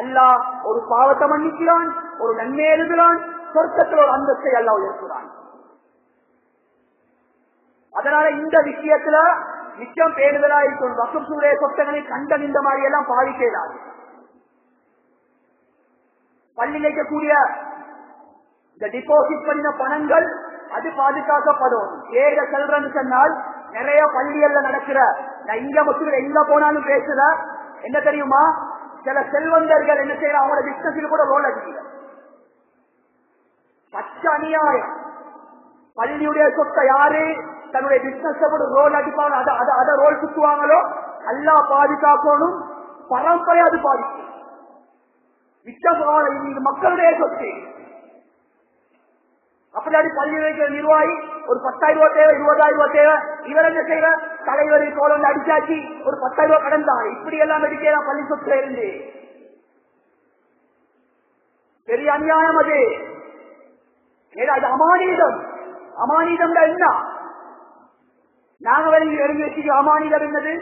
அல்லாஹ் ஒரு பாவத்தை மன்னிக்கிறான், ஒரு நன்மை எழுதுகிறான், சொர்க்கத்தில் ஒரு அந்தஸ்தை அல்லாஹ் உயர்த்துகிறான். அதனால இந்த விஷயத்துல நிச்சயம் பேணுதலா இருக்கணும். வசூலுடைய சொத்தங்களை கண்ட இந்த மாதிரி எல்லாம் பாதிக்கிறார். பள்ளியில் வைக்கக்கூடிய இந்த டிபாசிட் பண்ணின பணங்கள் அது பாதுகாக்கப்படும். ஏக செல்றன்னு சொன்னால் நிறைய பள்ளிகள்ல நடக்கிற, நான் இங்க மட்டும் எங்க போனாலும் பேசுற என்ன தெரியுமா, சில செல்வந்தர்கள் என்ன செய்யற, அவங்களோட பிசினஸில் கூட ரோல் அடிக்கல. பச்சை அநியாயம். பள்ளியுடைய சொத்தை யாரு தன்னுடைய பிசினஸ் கூட ரோல் அடிப்பாங்க, அதை ரோல் சுத்துவாங்களோ அல்லா பாதுகாக்கணும். பரம்பரை அது பாதிக்கும். இது மக்களுடைய சொத்து. அப்படி பள்ளி வைக்கிற நிர்வாகி ஒரு 10,000 ரூபாய் தேவை, 20,000 ரூபாய் தேவை, இவர் என்ன செய்யற, தலைவரை போல அடிச்சாச்சு ஒரு 10,000 ரூபாய் கடன் தான். இப்படி எல்லாம் அடிக்கலாம் பள்ளி சொத்துல இருந்து. பெரிய அநியாயம் அது. அது அமானிதம். அமானிதம் என்ன? நாங்க எழுதி வச்சு அமானிதம் என்னது?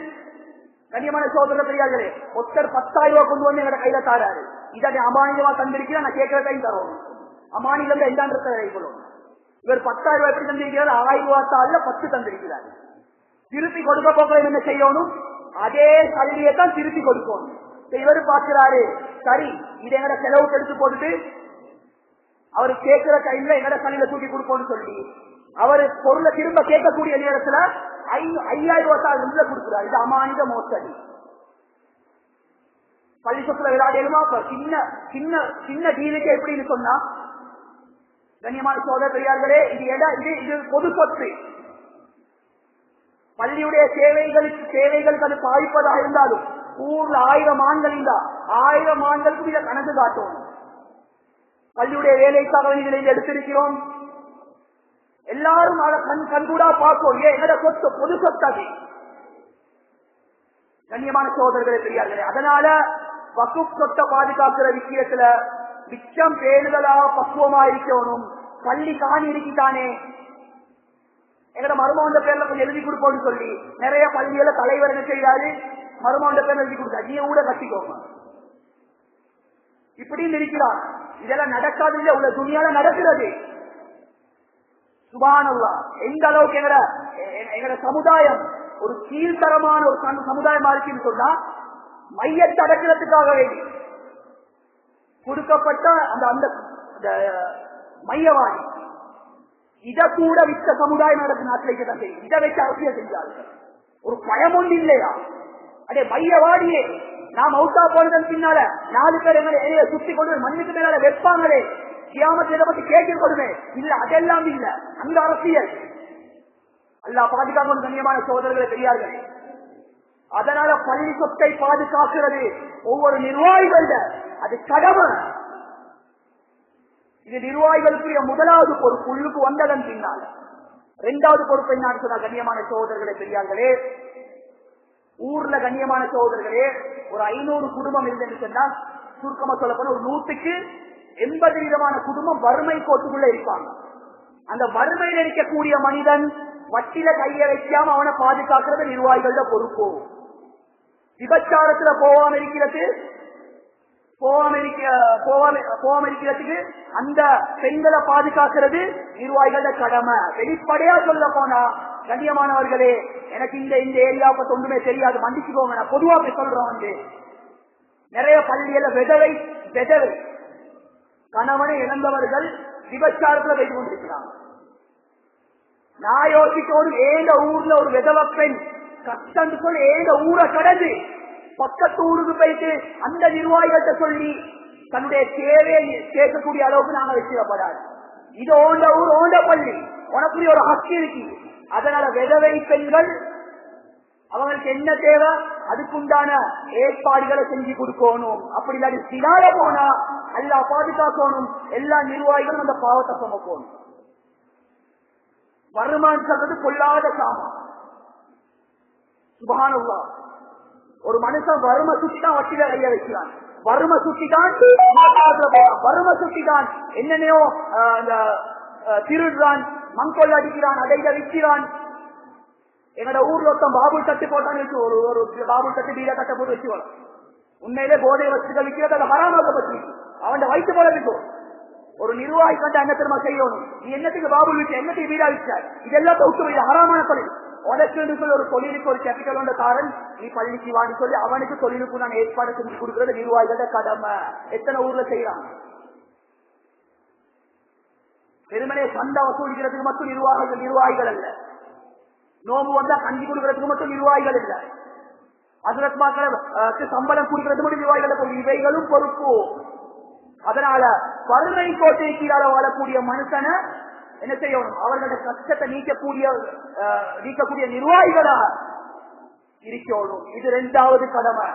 கண்ணியமான சோதர பெரியார்களே, ஒருத்தர் 10,000 ரூபாய் கொண்டு வந்து எங்க கையில தாராரு. இதை அமானிதமா தந்திருக்கிறேன், நான் கேட்கிற டைம் தரோம். அமானிதம் என்னன்றத வைக்கணும். இவர் 10,000 ரூபாய் எப்படி தந்திருக்கிறார்? 1000 ரூபாய் தாள்ல 10 தந்திருக்கிறார். திருப்பி கொடுக்க போக என்ன செய்யணும்? அதே சலுகையைத்தான் திருப்பி கொடுக்கணும். இவர் பார்க்கிறாரு, சரி இதை எங்கட செலவுக்கு எடுத்து போட்டுட்டு அவரு கேட்கிற டைம்ல எங்கட சலுகையில தூக்கி கொடுப்போம்னு சொல்லி அவரு பொருளை திரும்ப கேட்கக்கூடிய நேரத்துல 5,000 ரூபாய் உள்ள கொடுக்கிறார். இது அமானித மோசடி. பள்ளி சொத்துல விளையாடுமா? சின்ன சின்ன சின்ன டீலுக்கு எப்படின்னு சொன்னா, கண்ணியமான சோதர பெரியார்களே, இது பொது சொத்து. பள்ளியுடைய சேவைகளுக்கு அது பாதிப்பதாக இருந்தாலும் ஊர்ல 1000 ஆண்கள் இருந்தா 1000 ஆண்களுக்கும் இதை கணக்கு காட்டும். பள்ளியுடைய வேலைக்காக இதில் எடுத்திருக்கிறோம். எல்லாரும் அதை கண்கூடா பார்ப்போம். எங்கட சொத்து பொது சொத்து. கண்ணியமான சோதரர்களே பெரியார்களே, அதனால வகுப் சொத்தை பாதுகாக்கிற விஷயத்துல மிச்சம் பேணுதலா பக்குவமா இருக்கணும். பள்ளி காணி இருக்கிட்டானே, எங்கட மருமகண்ட பேர்ல கொஞ்சம் எழுதி கொடுப்போம்னு சொல்லி நிறைய பள்ளியில தலைவர் என்ன செய்யறாரு, மருமகண்ட பேர்ல எழுதி கொடுத்தா நீ கூட கட்டிக்கோங்க இப்படின்னு இருக்கிறார். இதெல்லாம் நடக்காது இல்ல, உள்ள துணியால நடக்கிறது. சுப்ஹானல்லாஹ். எந்த அளவுக்கு எங்கட சமுதாயம் ஒரு கீழ்த்தரமான ஒரு சமுதாயமா இருக்குன்னு சொன்னா, மையத்தை அடக்கிறதுக்காக வேண்டி கொடுக்கப்பட்ட அந்த மையவாணி இதை கூட விட்ட சமுதாயம் நடக்கும் நாட்டில் இதை வச்சு அரசியல் செஞ்சார்கள். ஒரு பயம் ஒன்று இல்லையா? அதே மையவாடியே நாம் அவுட்டா போனதன் பின்னால 4 பேர் எங்களை சுத்தி கொண்டு மண்ணுக்கு மேல வைப்பாங்களே, கியாமத் இதை பத்தி கேட்டு கொடுமே இல்ல, அதெல்லாம் இல்ல. அந்த அரசியல் அல்லாஹ் பாதுகாக்கணும். கண்ணியமான சோதரர்களை பெரியார்களே, அதனால பள்ளி சொத்தை பாதுகாக்கிறது ஒவ்வொரு நிர்வாகிகள் அது கடமை. இது நிர்வாகிகளுக்குரிய முதலாவது பொறுப்பு. உள்ளுக்கு வந்ததன் பின்னால் 2வது பொறுப்பு என்ன சொன்னா, கண்ணியமான சகோதரர்களே பெரியார்களே, ஊர்ல கண்ணியமான சகோதரர்களே ஒரு 500 குடும்பம் இருந்தேன்னு சொன்னா, சுருக்கமா சொல்ல போன ஒரு 100க்கு 80% குடும்பம் வறுமை கோட்டுக்குள்ள இருப்பாங்க. அந்த வறுமையில் இருக்கக்கூடிய மனிதன் வட்டில கைய வைக்காம அவனை பாதுகாக்கிறது நிர்வாகிகள பொறுப்பு. விபச்சாரத்துல போகாம இருக்கிறதுக்கு அந்த பெண்களை பாதுகாக்கிறது நிர்வாகிகள கடமை. வெளிப்படையா சொல்ல போனா கண்ணியமானவர்களே, எனக்கு இந்த ஏரியா பத்தி ஒன்றுமே தெரியாது, மன்னிச்சுக்கோங்க, நான் பொதுவா சொல்றேன். நிறைய பள்ளியில விதவை கணவனை இழந்தவர்கள் விபச்சாரத்துல வைத்துக் கொண்டிருக்கிறாங்க. நான் யோசிக்கணும், ஏந்த ஊர்ல ஒரு விதவை பெண் கஷ்டம் சொல்லி ஏந்த ஊரை கடந்து பக்கத்து ஊருக்கு போயிட்டு அந்த நிர்வாகிகிட்ட சொல்லி தன்னுடைய தேவையை கேட்கக்கூடிய அளவுக்கு நாங்க வச்சிடப்படாது. இது ஓண்ட ஊர், ஓண்ட பள்ளி, உனக்குரிய ஒரு ஹக்கு இருக்கு. அதனால விதவை பெண்கள் அவங்களுக்கு என்ன தேவை, அதுக்குண்டான ஏற்பாடுகளை செஞ்சு கொடுக்கணும். அப்படி இல்லாட்டி சிலால போனா அல்லாஹ் பாதுகாக்கணும். எல்லா நிர்வாகிகளும் அந்த பாவத்தை சுமக்கணும். வருமானம் சொல்றது கொள்ளாத சாமான். சுப்ஹானல்லாஹ். ஒரு மனுஷன் வறுமை சுட்டிதான் வட்டியில கைய வைக்கிறான். வறுமை சுட்டிதான் வறுமை சுட்டிதான் என்னென்னையோ திருடுறான், மங்கொள்ள அடிக்கிறான், அதை விற்கிறான். எங்கட ஊர்ல ஒருத்தன் பாபுல் தட்டு போட்டான்னு வச்சு ஒரு பாபுல் தட்டு பீரா கட்ட போட்டு வச்சு வரும். உண்மையிலே போதை வச்சுக்க விற்கிறது அதை ஹராமாக்கப்பட்டு அவன் வயிற்று போல இருக்கும். ஒரு நிர்வாகி கண்ட என்ன திரும்ப செய்யணும். நீ என்னத்துக்கு பாபுல் வச்ச, என்னத்துக்கு வீடா வச்சார், இதெல்லாம் விட்டு ஹராமான தொழில். உனக்கு சொல்லி ஒரு தொழிலுக்கு ஒரு கேபிட்டல் வந்த காரன் நீ பள்ளிக்கு வாடி சொல்லி அவனுக்கு தொழிலுக்கு நான் ஏற்பாடு செஞ்சு கொடுக்கறது நிர்வாகிகளோட கடமை. எத்தனை ஊர்ல செய்யறாங்க. பெருமனே சண்டை வசூலிக்கிறதுக்கு மட்டும் நிர்வாகிகள் அல்ல. நோம்பு வந்தா கஞ்சி கொடுக்கறதுக்கு மட்டும் நிர்வாகிகள் இல்ல. அசரத் மக்களுக்கு சம்பளம் கொடுக்கறது மட்டும் நிர்வாகிகள். இவைகளும் பொறுப்பு. அதனால வறுமை கோட்டை கீழால வாழக்கூடிய மனுஷனை என்ன செய்யணும், அவர்களோட கஷ்டத்தை நீக்கக்கூடிய நிர்வாகிகளா இருக்கணும். இது 2வது கடமை.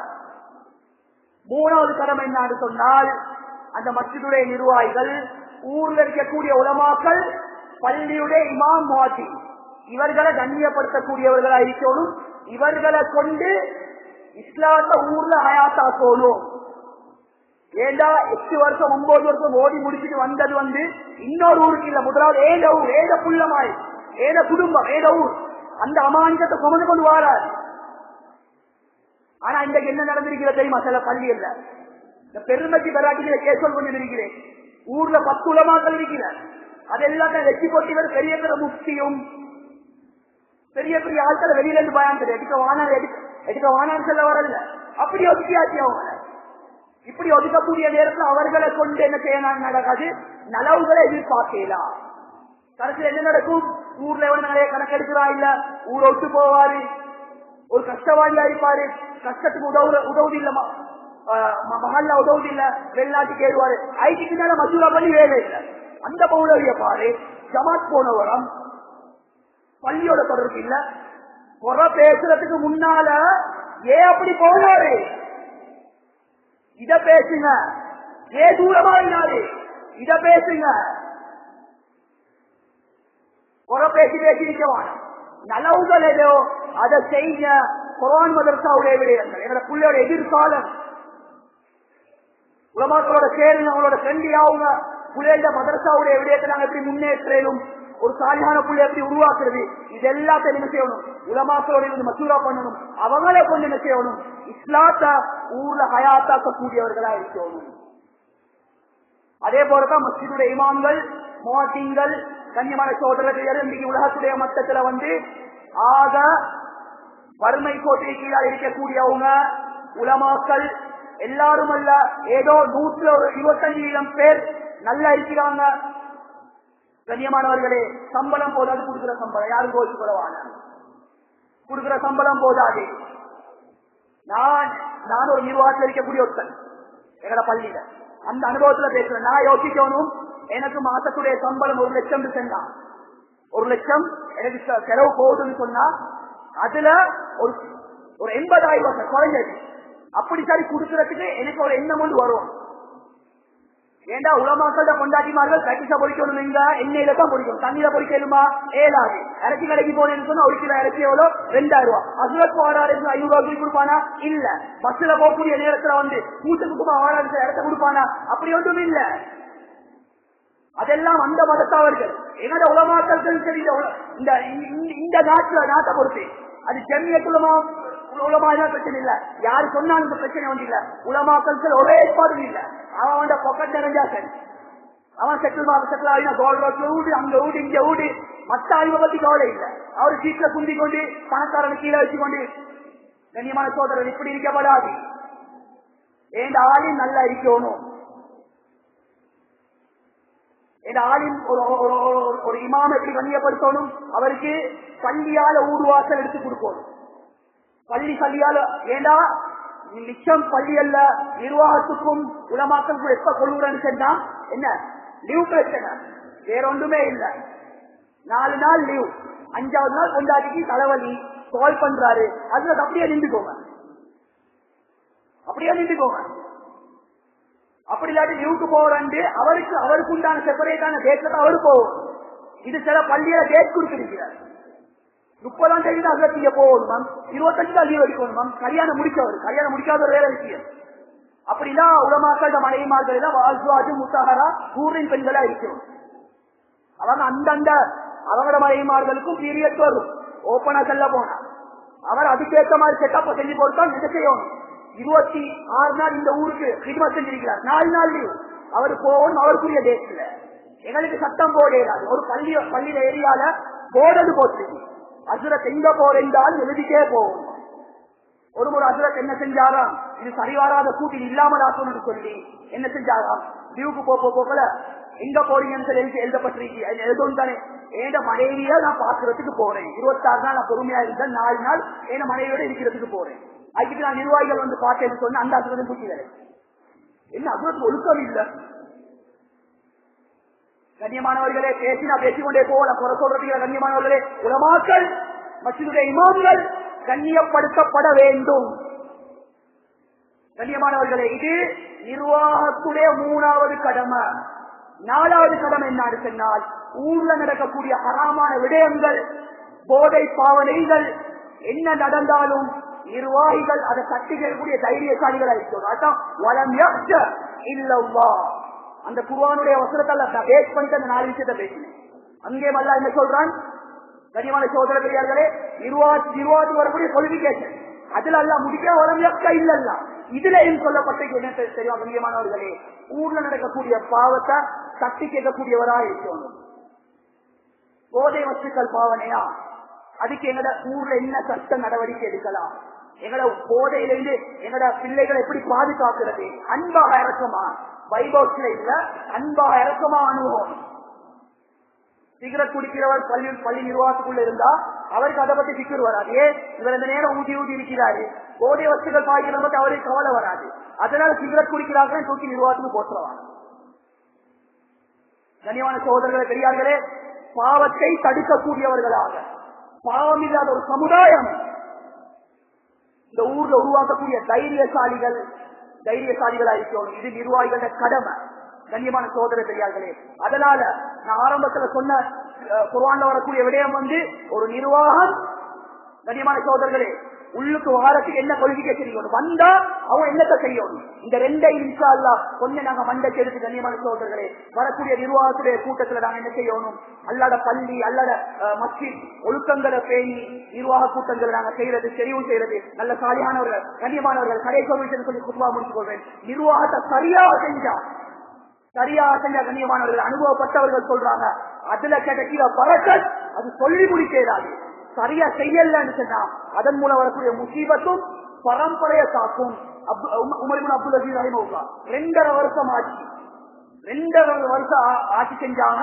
3வது கடமை என்னன்னு சொன்னால், அந்த மஸ்ஜிதுடைய நிர்வாகிகள், ஊர்ல இருக்கக்கூடிய உலமாக்கள், பள்ளியுடைய இமாம் முஅத்தின், இவர்களை கண்ணியப்படுத்தக்கூடியவர்களா இருக்கணும். இவர்களை கொண்டு இஸ்லாத்தை ஊர்ல ஹயாத்தாக்கணும். ஏண்டா 8 வருஷம் 9 வருஷம் ஓடி முடிச்சுட்டு வந்தது இன்னொரு ஊருக்கு இல்ல. முதலாவது ஏத ஊர், ஏத புள்ளமாய், ஏத குடும்பம், ஏத ஊர், அந்த அமானிதத்தை சுமந்து கொண்டு வாரார். ஆனா இன்றைக்கு என்ன நடந்திருக்கிறது தெரியுமா? சில பள்ளி இல்ல, இந்த பெருமைக்கு பெறாட்டிகளை கேசல் கொண்டு இருக்கிறேன். ஊர்ல 10 உலமாக்கள் இருக்கிறார். அதெல்லாம் வெற்றி போட்டிவர் பெரிய பெரிய முக்தியும் பெரிய பெரிய ஆட்களை வெளியில இருந்து பயம் எடுக்க வானான்னு சொல்ல வரல. அப்படி ஒதுக்கியாச்சு அவங்க. இப்படி ஒதுக்கக்கூடிய நேரத்தில் அவர்களை கொண்டு என்ன செய்ய நடக்காது, நலவுகளை எதிர்பார்க்கலாம். கடைசியில் என்ன நடக்கும்? ஊர்ல நிறைய கணக்கெடுக்கிறா இல்ல, ஊரை விட்டு போவாரு, ஒரு கஷ்டவாதியா இருப்பாரு, கஷ்டத்துக்கு உதவுது இல்ல, மகல்ல உதவுது இல்ல, வெளிநாட்டுக்கு ஏறுவாரு, ஐடிக்கு மேல மசூரா பண்ணி வேலை இல்லை. அந்த பௌலவிய பாரு, ஜமாத் போனவரம் பள்ளியோட தொடர்பு இல்ல, குறை பேசுறதுக்கு முன்னால ஏன் அப்படி போனாரு, இத பேசுங்க, ஏன் தூரமா இல்லாது இத பேசுங்க. குறை பேசி நிற்கவான். நலவுகள் ஏதோ அதை செய்ய. குர்ஆன் மதரசாவுடைய விடயங்கள் எங்களோட பிள்ளையோட எதிர்காலம். உலமாக்களோட சேருங்க, அவங்களோட ஃப்ரெண்ட்லி ஆகுங்க. பிள்ளைகள மதரசாவுடைய விடயத்தை நாங்க எப்படி முன்னேற்றலும், ஒரு சாலியான புள்ளை எப்படி உருவாக்குறது, இது எல்லாத்தையும் என்ன செய்யணும், உலமாக்களோட இருந்து மசூரா பண்ணணும். அவங்களே கொண்டு என்ன செய்யணும், இஸ்லாத்தை ஊர்ல ஹயாத்தாக்கக்கூடியவர்களா இருக்கணும். அதே போலதான் மஸ்ஜிதுடைய இமாம்கள், முஅத்தின்கள், கண்ணியமான சோதரர்கள் இன்னைக்கு உலகத்துடைய மட்டத்துல ஆக வறுமை கோட்டை கீழே இருக்கக்கூடியவங்க உலமாக்கள் எல்லாரும் அல்ல, ஏதோ 125,000 பேர் நல்லா இருக்கிறாங்க. கண்ணியமானவர்களே, சம்பளம் போதாது. கொடுக்கிற சம்பளம் யாரும் கோச்சு குறவான கொடுக்கிற சம்பளம் போதாது. நான் ஒரு நிர்வாகத்தில் இருக்கக்கூடிய ஒருத்தன் எங்கட பள்ளியில அந்த அனுபவத்துல பேசுறேன். நான் யோசிக்கணும், எனக்கு மாசத்துடைய சம்பளம் 1 லட்சம் சொன்னா, 1 லட்சம் எனக்கு செலவு போகுதுன்னு சொன்னா அதுல ஒரு 80,000 குறைஞ்சது. அப்படி சரி கொடுக்கறதுக்கு எனக்கு ஒரு எண்ணம் ஒன்று வரும். ஏண்டா உலமாக்கள கொண்டாட்டிமார்கள் கட்டிசா பொறிக்கணும், நீங்க எண்ணெயில தான் பொறிக்கணும், தண்ணியில பொறிக்கணுமா ஏலாது. இறச்சி கடைக்கு போனேன்னு சொன்னா 1 கிலோ இறச்சி எவ்வளோ 2000 ரூபாய். அசுரத்து 6500 ரூபாய் கொடுப்பானா? இல்ல. பஸ்ல போகக்கூடிய நேரத்துல கூட்டுக்குமா 6000 இடத்த கொடுப்பானா? அப்படி ஒன்றும் இல்ல. அதெல்லாம் அந்த மதத்தவர்கள். என்னோட உலமாக்கள் சரி, இந்த நாட்டை பொறுத்து அது ஜம்மியத்துலமா உலமாதான் பிரச்சனை இல்ல. யாரு சொன்னாலும் இந்த பிரச்சனை இல்ல. உலமாக்கள் ஒரே ஏற்பாடு இல்ல. அவன் பொக்கெட் நிறைஞ்சா சரி, அவன் செட்டில் ஆகினா கோல்ட் ரோட்ல ஊடு, அங்க ஊடு, இங்க ஊடு, மத்த ஆய்வை பத்தி கவலை இல்ல. அவரு சீட்ல குந்தி கொண்டு பணக்காரன் கீழே வச்சுக்கொண்டு. கண்ணியமான சோதரன் இப்படி இருக்கப்படாது. என் ஆளின் நல்லா இருக்கணும். என் ஆளின் ஒரு இமாம் எப்படி கண்ணியப்படுத்தணும், அவருக்கு பள்ளியால ஊர்வாசல் எடுத்து கொடுக்கணும். பள்ளி பள்ளியால ஏண்டா நிச்சயம் பள்ளி அல்ல, நிர்வாகத்துக்கும் உலமாக்களுக்கும் எப்ப கொள்ளுறேன்னு சொன்னா என்ன லீவ் பிரச்சனை, வேற ஒன்றுமே இல்லை. 4 நாள் லீவ், 5வது நாள் கொண்டாடிக்கு தலைவலி கால் பண்றாரு, அதுல அப்படியே நின்றுக்கோங்க. அப்படியே நின்றுக்கோங்க. அப்படி இல்லாட்டி நியூக்கு போறண்டு அவருக்கு உண்டான செப்பரேட்டான டேட்ல அவரு போகும். இது சில பள்ளியில டேட் கொடுத்திருக்கிறார். 30ஆம் தேதி தான் அகத்திய போகணும் மேம், 25 தான் லீவ் எடுக்கணும் மேம். கல்யாணம் முடிக்காத ஒரு வேற விஷயம். அப்படிதான் உலமாக்கள் மனைவிமார்கள் எல்லாம் வாழ்வாஜு முத்தஹரா ஊரின் பெண்களா இருக்கணும். அவங்க அந்தந்த அவங்களோட மனைவிமார்களுக்கும் பீரியட் வரும். ஓப்பனா செல்ல போனா அவர் அதுக்கேற்ற மாதிரி செட்டப் செஞ்சு கொடுத்தா என்ன செய்யணும். 26 நாள் இந்த ஊருக்கு ஹிட்மத் செஞ்சிருக்கிறார். 4 நாள் லீவ் அவர் போகணும். அவருக்குரிய டேட்ல எங்களுக்கு சட்டம் போடாது. ஒரு பள்ளியில ஏரியால போர்டு போட்டுருக்கு. அசுரத் எங்க போறேன்றாலும் எழுதிட்டே போகணும். ஒரு முறை அசுரத் என்ன செஞ்சாராம், இது சரிவராத கூட்டில் இல்லாமல் ஆக்கணும்னு சொல்லி என்ன செஞ்சாராம், லீவுக்கு போகல எங்க போறீங்கன்னு சொல்லி எழுதப்பட்டிருக்கு. எழுதும் தானே, என் மனைவிய நான் பாக்குறதுக்கு போறேன். 26 நாள் நான் பொறுமையா இருந்தேன். 4 நாள் என் மனைவியோட இருக்கிறதுக்கு போறேன். அதுக்கு நான் நிர்வாகிகள் வந்து பார்த்தேன்னு சொன்ன அந்த அசுரத்தை தூக்கிடுறேன். என்ன அசுரத்துக்கு ஒழுக்கம் இல்லை. கண்ணியமானவர்களே, பேசினா பேசிக்கொண்டே போகல. குறை சொல்றதுக்கு கண்ணியமானவர்களே, உலமாக்கள் மஸ்ஜிதுடைய இமாம்கள் கண்ணியப்படுத்தப்பட வேண்டும். கண்ணியமானவர்களே, இது நிர்வாகத்துடைய 3வது கடமை. 4வது கடமை என்னன்னு சொன்னால், ஊர்ல நடக்கக்கூடிய ஹராமான விடயங்கள், போதை பாவனைகள் என்ன நடந்தாலும் நிர்வாகிகள் அதை தட்டிக்கக்கூடிய தைரியசாலிகளா இருக்கிறோம். அந்த குர்ஆனுடைய வசனத்தால் பேஸ் பண்ணிட்டு அந்த 4 விஷயத்தை பேசினேன். அங்கே அல்லாஹ் என்ன சொல்றான், கனிமான சகோதர பெரியார்களே, நிர்வாகத்துக்கு வரக்கூடிய குவாலிபிகேஷன் அதுல எல்லாம் முடிக்க வளம் இல்ல. இதுல ஏன் சொல்லப்பட்ட என்ன தெரியும் கண்ணியமானவர்களே, ஊர்ல நடக்கக்கூடிய பாவத்தை தட்டி கேட்கக்கூடியவரா இருக்கணும். போதை வஸ்துக்கள் பாவனையா, அதுக்கு எங்கட ஊர்ல என்ன சட்ட நடவடிக்கை எடுக்கலாம், எங்கட போதையிலிருந்து எங்கட பிள்ளைகளை எப்படி பாதுகாக்கிறது, அன்பாக இறக்கமா வைபவத்துல இல்ல, அன்பாக இறக்கமா அனுபவம். சிகரெட் குடிக்கிறவர் பள்ளி நிர்வாகத்துக்குள்ள இருந்தா அவருக்கு அதை பத்தி சிக்கர் வராது. இவர் இந்த நேரம் ஊதி இருக்கிறாரு, போதை வஸ்துக்கள் பாய்க்கிறத பத்தி அவருக்கு கவலை வராது. அதனால சிகரெட் குடிக்கிறார்கள் தூக்கி நிர்வாகத்துக்கு போட்டுருவாங்க. கனிவான சகோதரர்களே பெரியார்களே, பாவத்தை தடுக்கக்கூடியவர்களாக, பாவம் இல்லாத ஒரு சமுதாயம் இந்த ஊர்ல உருவாக்கக்கூடிய தைரியசாலிகளா இருக்கணும். இது நிர்வாகிகளோட கடமை. கண்ணியமான சகோதர பெரியார்களே, அதனால நான் ஆரம்பத்துல சொன்ன குர்ஆன்ல வரக்கூடிய விடயம் ஒரு நிர்வாகம், கண்ணியமான சகோதரர்களே, உள்ளுக்கு வாரத்துக்கு என்ன கொள்கை செய்யணும், வந்தா அவன் என்னத்தை செய்யணும். இந்த 2 இன்ஷா அல்லாஹ் கொஞ்சம் நாங்க மண்டைக்கு எடுத்து கண்ணியமான சகோதரர்களே, வரக்கூடிய நிர்வாகத்துடைய கூட்டத்துல நாங்க என்ன செய்யணும், அல்லாத பள்ளி அல்லாத மஸ்ஜித் ஒழுக்கங்களை பேணி நிர்வாக கூட்டங்களை நாங்க செய்யறது, தெரிவு செய்யறது, நல்ல சாலியானவர்கள் கண்ணியமானவர்கள் கடைசி சொல்லி குர்ஆன் முடித்துக் கொள்வேன். நிர்வாகத்தை சரியாக செஞ்சா கண்ணியமானவர்கள் அனுபவப்பட்டவர்கள் சொல்றாங்க, அதுல கிடைக்கிற பரக்கத் அது சொல்லி முடிக்கிறாது. சரியா செய்யலன்னு சொன்னா அதன் மூலம் வரக்கூடிய முசீபத்தும் பரம்பரைய காக்கும். உமர் இப்னு அப்துல் அஜீஸ் ரஹிமஹுல்லாஹ் 2.5 வருஷம் ஆட்சி செஞ்சாங்க.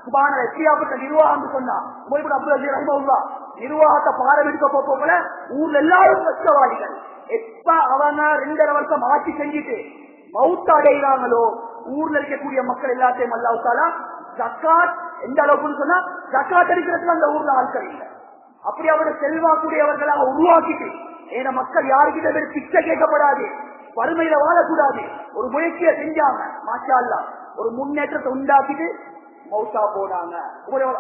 சுப்ஹானல்லாஹ், எப்படியாப்பட்ட நிர்வாகம் சொன்னா உமர் இப்னு அப்துல் அஜீஸ் ரஹிமஹுல்லாஹ் நிர்வாகத்தை பாரம்பரிய போல ஊர்ல எல்லாரும் கஷ்டவாதிகள். எப்ப அவங்க 2.5 வருஷம் ஆட்சி செஞ்சுட்டு மவுத் அடைகிறாங்களோ, ஊர்ல இருக்கக்கூடிய மக்கள் எல்லாத்தையும் அல்லாஹ் தஆலா ஜக்காத் எந்த அளவுக்கு சொன்னா ஜக்காத் அடிக்கிறதுக்கு அந்த ஊர்ல ஆட்கள் இல்லை. அப்படி அவருடைய செல்வாக்குடையவர்களாக உருவாக்கிட்டு ஏன்னா மக்கள் யாருக்கிட்ட பிச்சை கேட்கப்படாது, வறுமையில வாழக்கூடாது, ஒரு முயற்சியை செஞ்சாங்க. மாஷா அல்லாஹ், ஒரு முன்னேற்றத்தை உண்டாக்கிட்டு மௌத்தா போனாங்க.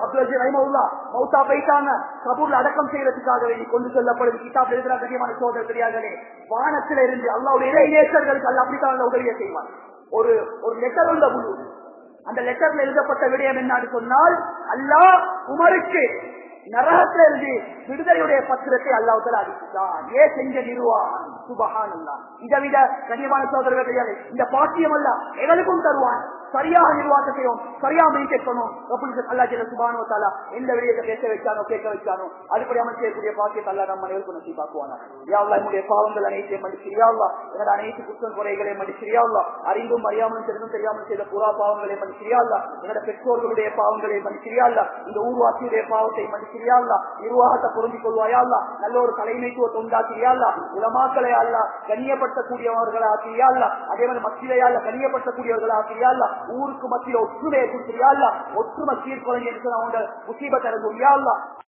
அப்துல் அஜீஸ் ரஹிமஹுல்லாஹ் மௌத்தா போயிட்டாங்க. கபூர்ல அடக்கம் செய்யறதுக்காக வேண்டி கொண்டு செல்லப்படுது. கிதாப் எழுதுற கண்ணியமான சகோதரர் பெரியார்களே, வானத்தில இருந்து அல்லாஹ்வுடைய இறைநேசர்களுக்கு அல்லாஹ் அப்படித்தான் உதவியை செய்வார். ஒரு லெட்டர் உள்ள புழு, அந்த லெட்டர்ல எழுதப்பட்ட விடயம் என்னன்னு சொன்னால், அல்லாஹ் உமருக்கு நரகத்தில இருந்து விடுதலையுடைய பத்திரத்தை அல்லாஹ் தஆலா அளித்தான். ஏன் செஞ்ச நிர்வாகம், சுப்ஹானல்லாஹ். இதை விட கண்ணியமான சகோதரர்கள் கிடையாது. இந்த பாக்கியம் அல்லாஹ் எங்களுக்கும் தருவான். சரியாக நிர்வாகத்தை செய்வோம், சரியா மெயின்டைன் பண்ணுவோம். அல்லாஹ் ஜல்ல சுப்ஹானஹு வ தஆலா எந்த விடயத்தை பேச வச்சானோ கேட்க வச்சானோ அதுபடி அமல் செய்யக்கூடிய பாக்கியத்தை அல்லாஹ் நம்ம அனைவருக்கும் நசீபாக்குவானா. யா அல்லாஹ், நம்முடைய பாவங்கள் அனைத்தையும் மன்னிச்சு யா அல்லாஹ், எங்களோட அனைத்து குற்றம் குறைகளை மன்னிச்சு யா அல்லாஹ், அறிந்தும் அறியாமலும் தெரிந்தும் தெரியாமல் செய்த புறா பாவங்களை மன்னிச்சு யா அல்லாஹ், எங்களோட பெற்றோர்களுடைய பாவங்களை மன்னிச்சு யா அல்லாஹ், இந்த ஊர்வாசியுடைய பாவத்தை மன்னிச்சு யா அல்லாஹ், நிர்வாகத்தை பொருந்திக் கொள்வாயா அல்லாஹ், நல்ல ஒரு தலைமைத்துவத்தை உண்டாக்கியா அல்லாஹ், உலமாக்களை அல்லாஹ் கண்ணியப்படுத்தக்கூடியவர்களா ஆக்கியா அல்லாஹ், அதே மாதிரி மத்தியிலே அல்லாஹ் கண்ணியப்படுத்தக்கூடியவர்களா ஆக்கியா அல்லாஹ், ஊருக்கு மத்தியில ஒற்றுமையை கொடுத்துறியா அல்லாஹ், ஒற்றுமை சீர்குலைஞ்சு முசீபத் இறங்கும் யா அல்லாஹ்.